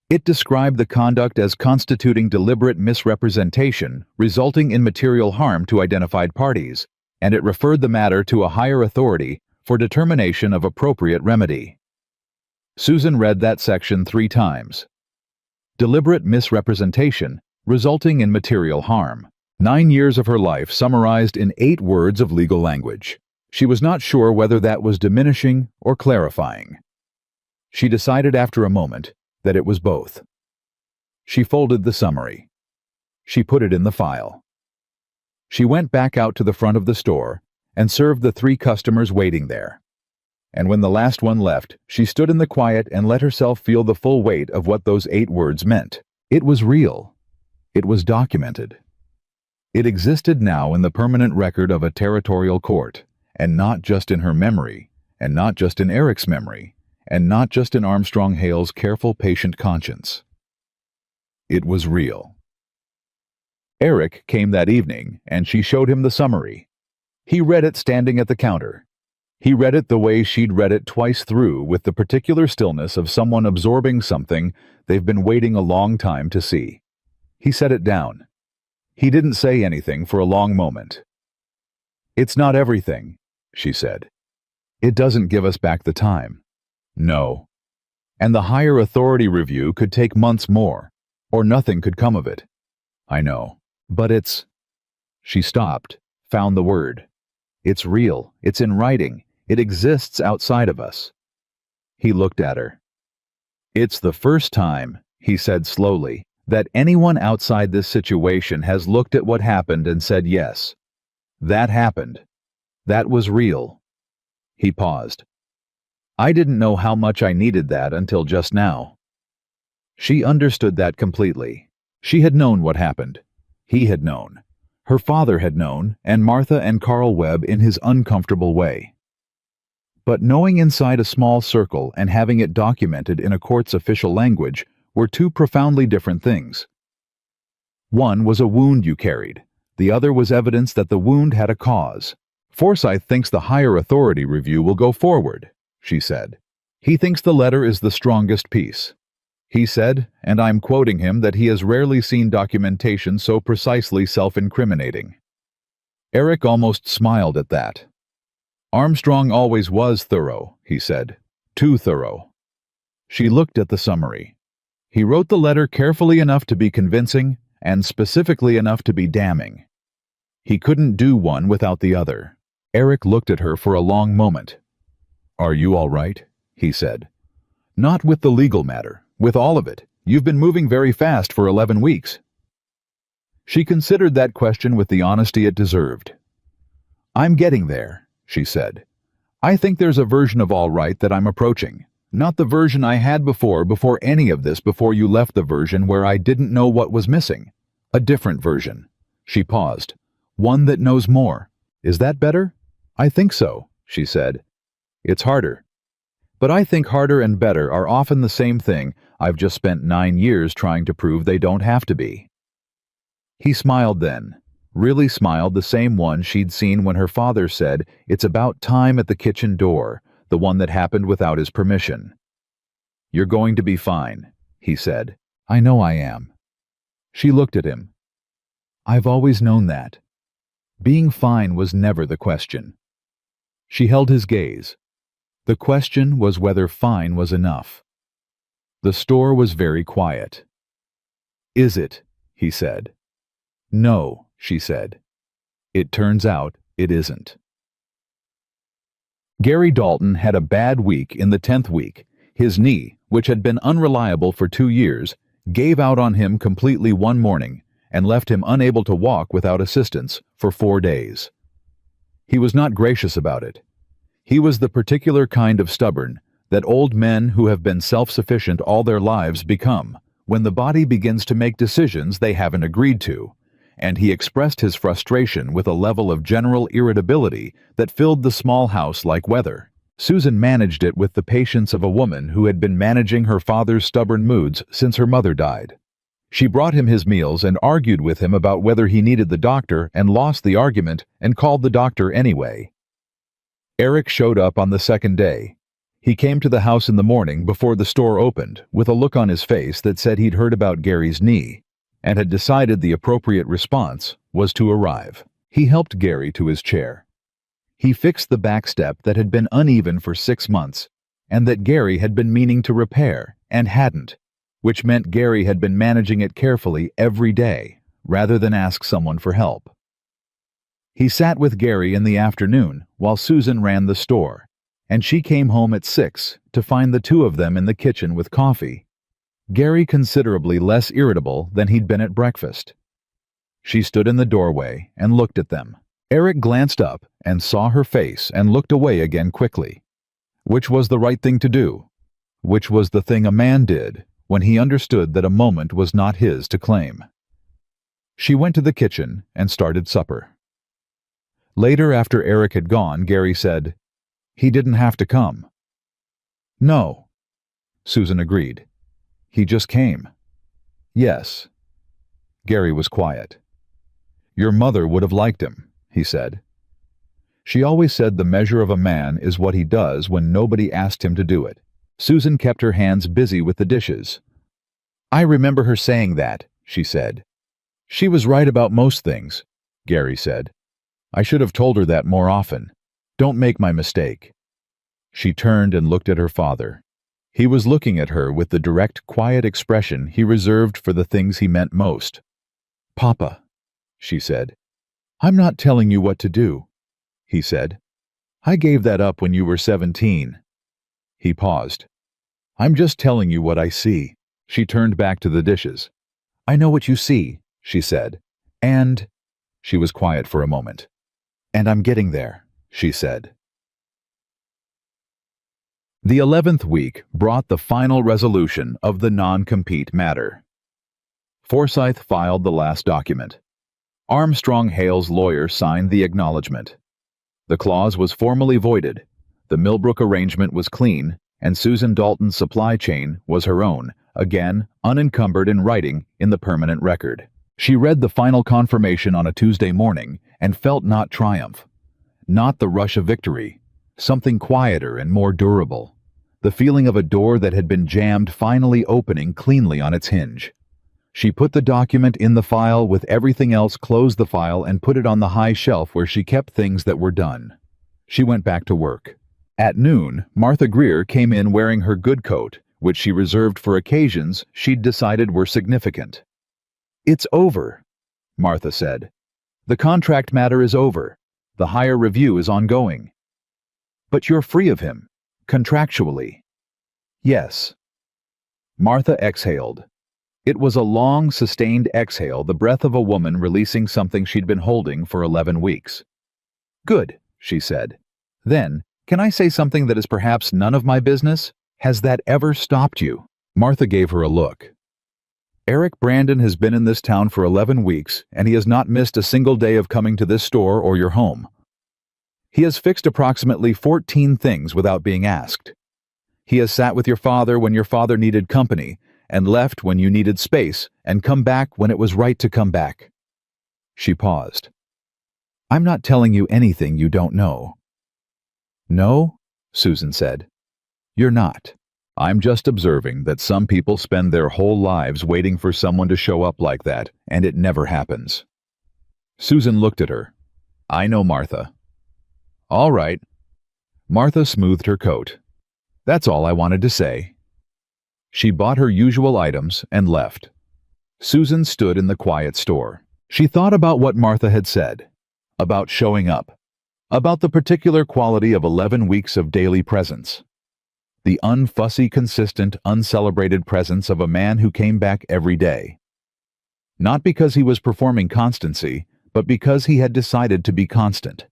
It described the conduct as constituting deliberate misrepresentation resulting in material harm to identified parties, and it referred the matter to a higher authority for determination of appropriate remedy. Susan read that section 3 times. Deliberate misrepresentation resulting in material harm. 9 years of her life summarized in 8 words of legal language. She was not sure whether that was diminishing or clarifying. She decided after a moment that it was both. She folded the summary. She put it in the file. She went back out to the front of the store and served the 3 customers waiting there. And when the last one left, she stood in the quiet and let herself feel the full weight of what those 8 words meant. It was real. It was documented. It existed now in the permanent record of a territorial court, and not just in her memory, and not just in Eric's memory, and not just in Armstrong Hale's careful, patient conscience. It was real. Eric came that evening, and she showed him the summary. He read it standing at the counter. He read it the way she'd read it twice through, with the particular stillness of someone absorbing something they've been waiting a long time to see. He set it down. He didn't say anything for a long moment. "It's not everything," she said. "It doesn't give us back the time." "No. And the higher authority review could take months more, or nothing could come of it." "I know. But it's—" She stopped, found the word. "It's real. It's in writing. It exists outside of us." He looked at her. "It's the first time," he said slowly, "that anyone outside this situation has looked at what happened and said, yes, that happened. That was real." He paused. "I didn't know how much I needed that until just now." She understood that completely. She had known what happened. He had known. Her father had known, and Martha and Carl Webb in his uncomfortable way. But knowing inside a small circle and having it documented in a court's official language were two profoundly different things. One was a wound you carried. The other was evidence that the wound had a cause. "Forsyth thinks the higher authority review will go forward," she said. "He thinks the letter is the strongest piece. He said, and I'm quoting him, that he has rarely seen documentation so precisely self-incriminating." Eric almost smiled at that. "Armstrong always was thorough," he said. "Too thorough." She looked at the summary. He wrote the letter carefully enough to be convincing and specifically enough to be damning. He couldn't do one without the other. Eric looked at her for a long moment. "Are you all right?" he said. "Not with the legal matter, with all of it. You've been moving very fast for 11 weeks. She considered that question with the honesty it deserved. "I'm getting there," she said. "I think there's a version of all right that I'm approaching. Not the version I had before any of this, before you left, the version where I didn't know what was missing. A different version." She paused. "One that knows more. Is that better?" "I think so," she said. "It's harder. But I think harder and better are often the same thing. I've just spent 9 years trying to prove they don't have to be." He smiled then, really smiled, the same one she'd seen when her father said, "It's about time," at the kitchen door, the one that happened without his permission. "You're going to be fine," he said. "I know I am." She looked at him. "I've always known that." Being fine was never the question. She held his gaze. The question was whether fine was enough. The store was very quiet. "Is it?" he said. "No," she said. "It turns out it isn't." Gary Dalton had a bad week in the 10th week. His knee, which had been unreliable for 2 years, gave out on him completely one morning and left him unable to walk without assistance for 4 days. He was not gracious about it. He was the particular kind of stubborn that old men who have been self-sufficient all their lives become when the body begins to make decisions they haven't agreed to, and he expressed his frustration with a level of general irritability that filled the small house like weather. Susan managed it with the patience of a woman who had been managing her father's stubborn moods since her mother died. She brought him his meals and argued with him about whether he needed the doctor and lost the argument and called the doctor anyway. Eric showed up on the second day. He came to the house in the morning before the store opened with a look on his face that said he'd heard about Gary's knee and had decided the appropriate response was to arrive. He helped Gary to his chair. He fixed the back step that had been uneven for 6 months and that Gary had been meaning to repair and hadn't, which meant Gary had been managing it carefully every day rather than ask someone for help. He sat with Gary in the afternoon while Susan ran the store, and she came home at 6 to find the two of them in the kitchen with coffee. Gary considerably less irritable than he'd been at breakfast. She stood in the doorway and looked at them. Eric glanced up and saw her face and looked away again quickly. Which was the right thing to do? Which was the thing a man did when he understood that a moment was not his to claim? She went to the kitchen and started supper. Later, after Eric had gone, Gary said, "He didn't have to come." "No," Susan agreed. "He just came." "Yes." Gary was quiet. "Your mother would have liked him," he said. "She always said the measure of a man is what he does when nobody asked him to do it." Susan kept her hands busy with the dishes. "I remember her saying that," she said. "She was right about most things," Gary said. "I should have told her that more often. Don't make my mistake." She turned and looked at her father. He was looking at her with the direct, quiet expression he reserved for the things he meant most. "Papa," she said. "I'm not telling you what to do," he said. "I gave that up when you were 17. He paused. "I'm just telling you what I see." She turned back to the dishes. "I know what you see," she said. "And—" She was quiet for a moment. "And I'm getting there," she said. The 11th week brought the final resolution of the non-compete matter. Forsyth filed the last document. Armstrong Hale's lawyer signed the acknowledgement. The clause was formally voided, the Millbrook arrangement was clean, and Susan Dalton's supply chain was her own, again unencumbered in writing in the permanent record. She read the final confirmation on a Tuesday morning and felt not triumph, not the rush of victory, something quieter and more durable, the feeling of a door that had been jammed finally opening cleanly on its hinge. She put the document in the file with everything else, closed the file, and put it on the high shelf where she kept things that were done. She went back to work. At noon, Martha Greer came in wearing her good coat, which she reserved for occasions she'd decided were significant. "It's over," Martha said. "The contract matter is over. The hire review is ongoing." "But you're free of him, contractually." "Yes." Martha exhaled. It was a long, sustained exhale, the breath of a woman releasing something she'd been holding for 11 weeks. "Good," she said. "Then, can I say something that is perhaps none of my business? Has that ever stopped you?" Martha gave her a look. "Eric Brandon has been in this town for 11 weeks, and he has not missed a single day of coming to this store or your home. He has fixed approximately 14 things without being asked. He has sat with your father when your father needed company, and left when you needed space, and come back when it was right to come back." She paused. "I'm not telling you anything you don't know." "No," Susan said. "You're not. I'm just observing that some people spend their whole lives waiting for someone to show up like that, and it never happens." Susan looked at her. "I know, Martha." "All right." Martha smoothed her coat. "That's all I wanted to say." She bought her usual items and left. Susan stood in the quiet store. She thought about what Martha had said, about showing up, about the particular quality of 11 weeks of daily presence. The unfussy, consistent, uncelebrated presence of a man who came back every day. Not because he was performing constancy, but because he had decided to be constant,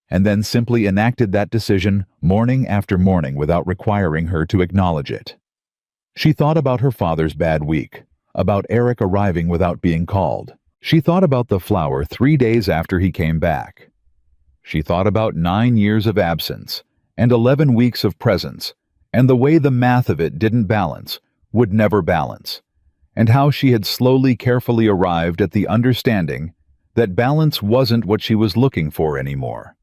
and then simply enacted that decision morning after morning without requiring her to acknowledge it. She thought about her father's bad week, about Eric arriving without being called. She thought about the flower 3 days after he came back. She thought about 9 years of absence and 11 weeks of presence, and the way the math of it didn't balance, would never balance, and how she had slowly, carefully arrived at the understanding that balance wasn't what she was looking for anymore.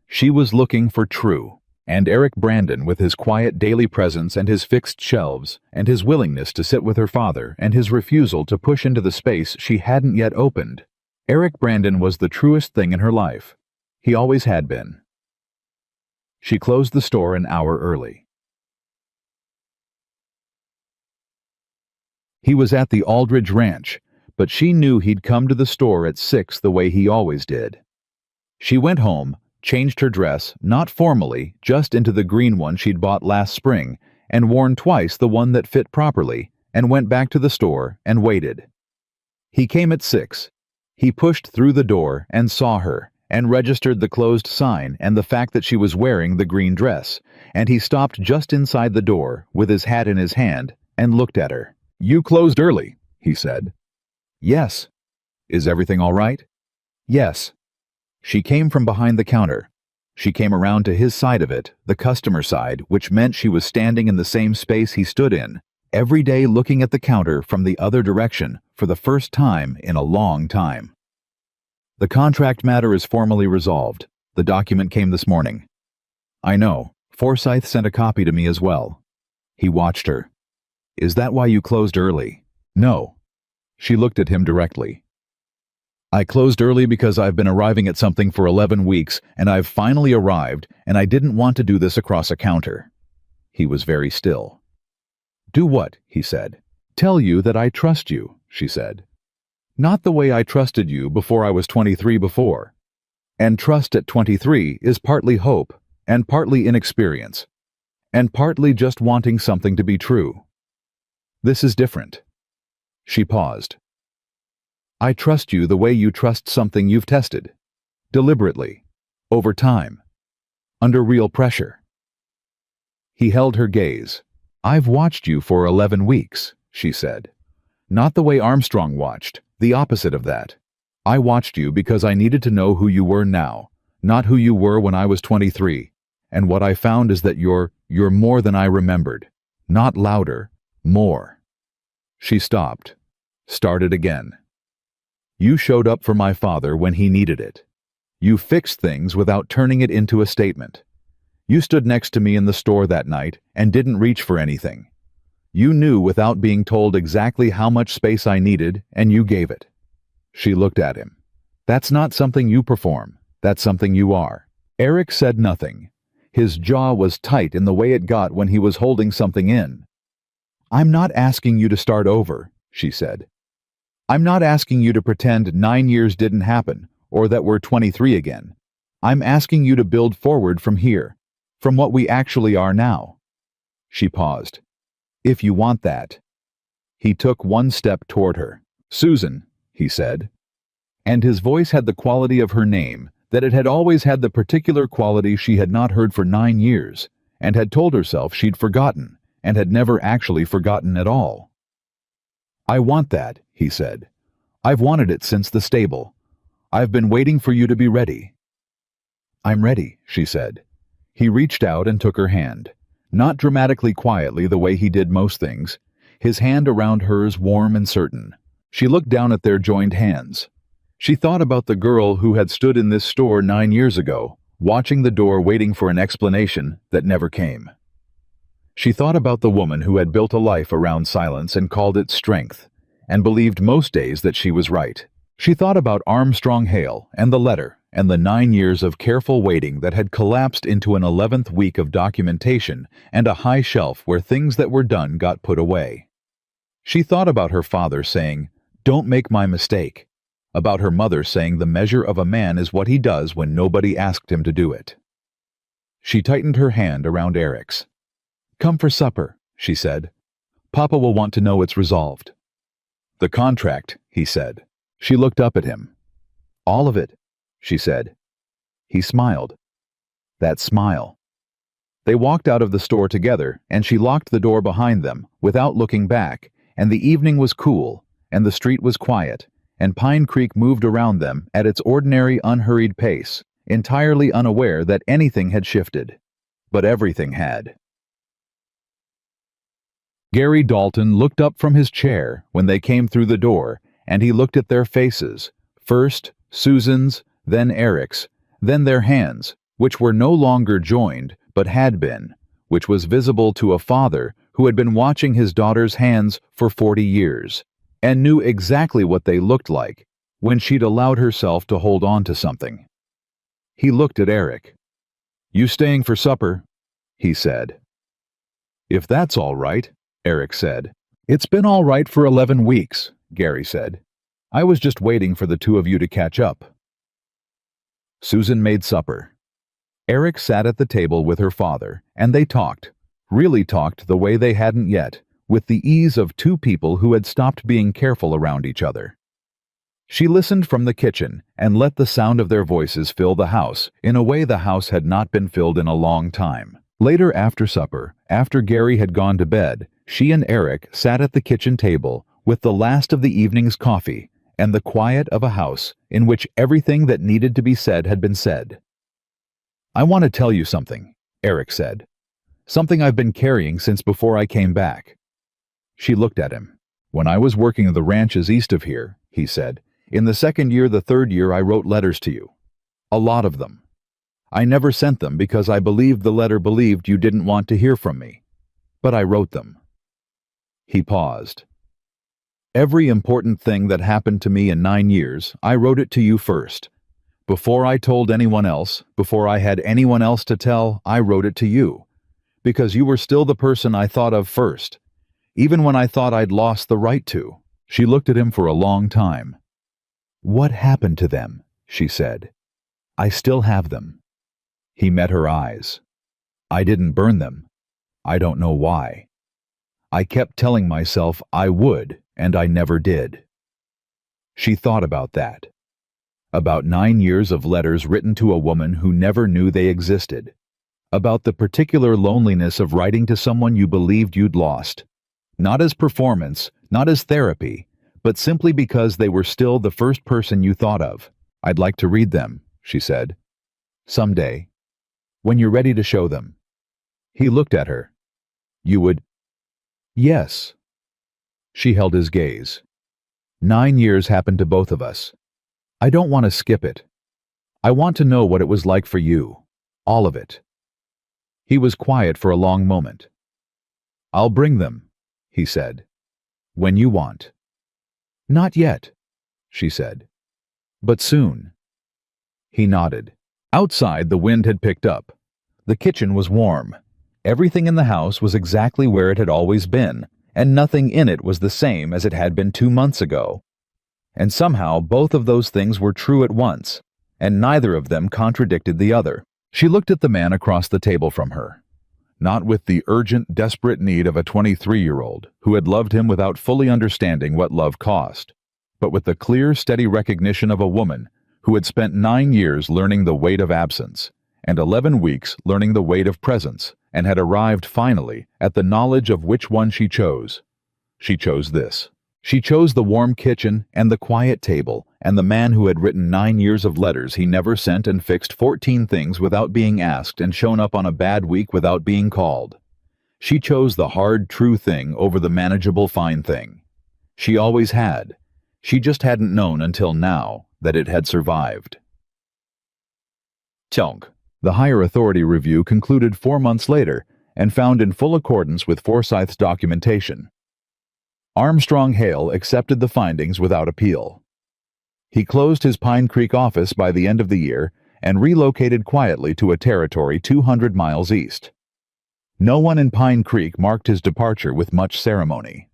She was looking for true. And Eric Brandon, with his quiet daily presence and his fixed shelves, and his willingness to sit with her father, and his refusal to push into the space she hadn't yet opened, Eric Brandon was the truest thing in her life. He always had been. She closed the store an hour early. He was at the Aldridge Ranch, but she knew he'd come to the store at 6 the way he always did. She went home, changed her dress, not formally, just into the green one she'd bought last spring, and worn twice the one that fit properly, and went back to the store and waited. He came at 6. He pushed through the door and saw her, and registered the closed sign and the fact that she was wearing the green dress, and he stopped just inside the door, with his hat in his hand, and looked at her. "You closed early," he said. "Yes." Is everything all right? Yes. She came from behind the counter. She came around to his side of it, the customer side, which meant she was standing in the same space he stood in, every day looking at the counter from the other direction for the first time in a long time. The contract matter is formally resolved. The document came this morning. I know. Forsyth sent a copy to me as well. He watched her. Is that why you closed early? No. She looked at him directly. I closed early because I've been arriving at something for 11 weeks, and I've finally arrived, and I didn't want to do this across a counter. He was very still. Do what? He said. Tell you that I trust you, she said. Not the way I trusted you before I was 23 before. And trust at 23 is partly hope, and partly inexperience, and partly just wanting something to be true. This is different. She paused. I trust you the way you trust something you've tested. Deliberately. Over time. Under real pressure. He held her gaze. I've watched you for 11 weeks, she said. Not the way Armstrong watched, the opposite of that. I watched you because I needed to know who you were now, not who you were when I was 23. And what I found is that you're more than I remembered. Not louder, more. She stopped. Started again. You showed up for my father when he needed it. You fixed things without turning it into a statement. You stood next to me in the store that night and didn't reach for anything. You knew without being told exactly how much space I needed, and you gave it. She looked at him. That's not something you perform. That's something you are. Eric said nothing. His jaw was tight in the way it got when he was holding something in. I'm not asking you to start over, she said. I'm not asking you to pretend 9 years didn't happen, or that we're 23 again. I'm asking you to build forward from here, from what we actually are now. She paused. If you want that. He took one step toward her. Susan, he said. And his voice had the quality of her name, that it had always had the particular quality she had not heard for 9 years, and had told herself she'd forgotten, and had never actually forgotten at all. I want that, he said. I've wanted it since the stable. I've been waiting for you to be ready. I'm ready, she said. He reached out and took her hand, not dramatically quietly the way he did most things, his hand around hers warm and certain. She looked down at their joined hands. She thought about the girl who had stood in this store 9 years ago, watching the door waiting for an explanation that never came. She thought about the woman who had built a life around silence and called it strength, and believed most days that she was right. She thought about Armstrong Hale and the letter and the 9 years of careful waiting that had collapsed into an 11th week of documentation and a high shelf where things that were done got put away. She thought about her father saying, "Don't make my mistake," about her mother saying the measure of a man is what he does when nobody asked him to do it. She tightened her hand around Eric's. Come for supper, she said. Papa will want to know it's resolved. The contract, he said. She looked up at him. All of it, she said. He smiled. That smile. They walked out of the store together, and she locked the door behind them, without looking back, and the evening was cool, and the street was quiet, and Pine Creek moved around them at its ordinary unhurried pace, entirely unaware that anything had shifted. But everything had. Gary Dalton looked up from his chair when they came through the door, and he looked at their faces, first Susan's, then Eric's, then their hands, which were no longer joined, but had been, which was visible to a father who had been watching his daughter's hands for 40 years, and knew exactly what they looked like when she'd allowed herself to hold on to something. He looked at Eric. You staying for supper? He said. If that's all right, Eric said. It's been all right for 11 weeks, Gary said. I was just waiting for the two of you to catch up. Susan made supper. Eric sat at the table with her father, and they talked, really talked the way they hadn't yet, with the ease of two people who had stopped being careful around each other. She listened from the kitchen and let the sound of their voices fill the house in a way the house had not been filled in a long time. Later after supper, after Gary had gone to bed, she and Eric sat at the kitchen table with the last of the evening's coffee and the quiet of a house in which everything that needed to be said had been said. "I want to tell you something," Eric said. "Something I've been carrying since before I came back." She looked at him. "When I was working the ranches east of here," he said, "in the second year, the third year, I wrote letters to you. A lot of them. I never sent them because I believed the letter believed you didn't want to hear from me. But I wrote them." He paused. "Every important thing that happened to me in 9 years, I wrote it to you first. Before I told anyone else, before I had anyone else to tell, I wrote it to you. Because you were still the person I thought of first, even when I thought I'd lost the right to." She looked at him for a long time. "What happened to them?" she said. "I still have them." He met her eyes. "I didn't burn them. I don't know why. I kept telling myself I would, and I never did." She thought about that. About 9 years of letters written to a woman who never knew they existed. About the particular loneliness of writing to someone you believed you'd lost. Not as performance, not as therapy, but simply because they were still the first person you thought of. "I'd like to read them," she said. "Someday. When you're ready to show them." He looked at her. "You would?" "Yes." She held his gaze. 9 years happened to both of us. I don't want to skip it. I want to know what it was like for you. All of it." He was quiet for a long moment. "I'll bring them," he said. "When you want." "Not yet," she said. "But soon." He nodded. Outside, the wind had picked up. The kitchen was warm. Everything in the house was exactly where it had always been, and nothing in it was the same as it had been 2 months ago. And somehow both of those things were true at once, and neither of them contradicted the other. She looked at the man across the table from her. Not with the urgent, desperate need of a 23-year-old who had loved him without fully understanding what love cost, but with the clear, steady recognition of a woman who had spent 9 years learning the weight of absence, and 11 weeks learning the weight of presence, and had arrived finally at the knowledge of which one she chose. She chose this. She chose the warm kitchen and the quiet table and the man who had written 9 years of letters he never sent and fixed 14 things without being asked and shown up on a bad week without being called. She chose the hard, true thing over the manageable, fine thing. She always had. She just hadn't known until now that it had survived. Tonk. The higher authority review concluded 4 months later and found in full accordance with Forsyth's documentation. Armstrong Hale accepted the findings without appeal. He closed his Pine Creek office by the end of the year and relocated quietly to a territory 200 miles east. No one in Pine Creek marked his departure with much ceremony.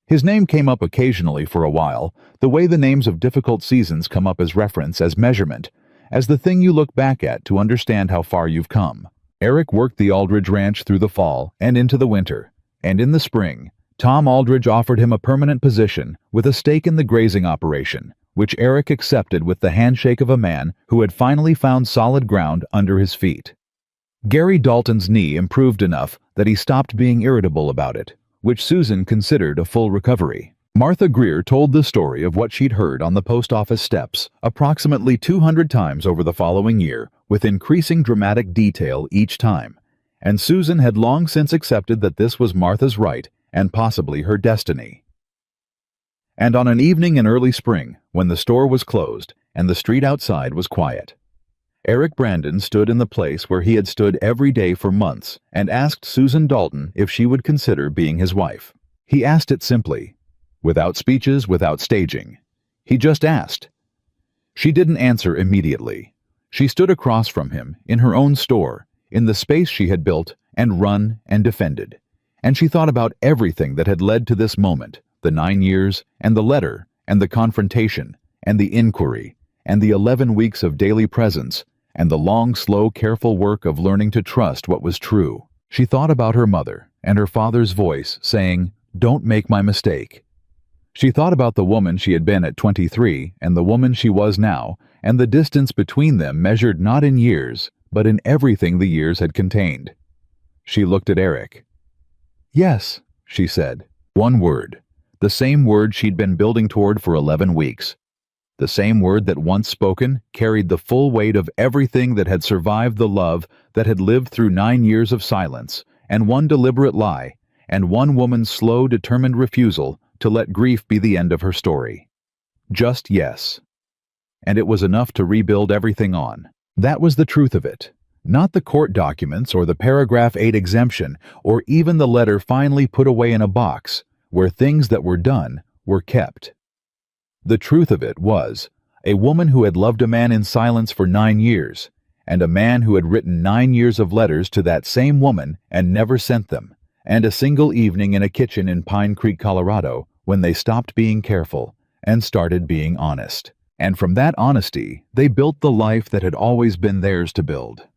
His name came up occasionally for a while, the way the names of difficult seasons come up as reference, as measurement, as the thing you look back at to understand how far you've come. Eric worked the Aldridge Ranch through the fall and into the winter, and in the spring, Tom Aldridge offered him a permanent position with a stake in the grazing operation, which Eric accepted with the handshake of a man who had finally found solid ground under his feet. Gary Dalton's knee improved enough that he stopped being irritable about it, which Susan considered a full recovery. Martha Greer told the story of what she'd heard on the post office steps approximately 200 times over the following year, with increasing dramatic detail each time, and Susan had long since accepted that this was Martha's right and possibly her destiny. And on an evening in early spring, when the store was closed and the street outside was quiet, Eric Brandon stood in the place where he had stood every day for months and asked Susan Dalton if she would consider being his wife. He asked it simply, without speeches, without staging. He just asked. She didn't answer immediately. She stood across from him, in her own store, in the space she had built and run and defended. And she thought about everything that had led to this moment, the 9 years, and the letter, and the confrontation, and the inquiry, and the 11 weeks of daily presence, and the long, slow, careful work of learning to trust what was true. She thought about her mother, and her father's voice saying, "Don't make my mistake." She thought about the woman she had been at 23 and the woman she was now, and the distance between them measured not in years, but in everything the years had contained. She looked at Eric. "Yes," she said. One word. The same word she'd been building toward for 11 weeks. The same word that once spoken carried the full weight of everything that had survived the love that had lived through 9 years of silence, and one deliberate lie, and one woman's slow, determined refusal to let grief be the end of her story. Just yes. And it was enough to rebuild everything on. That was the truth of it. Not the court documents or the paragraph 8 exemption, or even the letter finally put away in a box, where things that were done were kept. The truth of it was a woman who had loved a man in silence for 9 years, and a man who had written 9 years of letters to that same woman and never sent them, and a single evening in a kitchen in Pine Creek, Colorado, when they stopped being careful and started being honest. And from that honesty, they built the life that had always been theirs to build.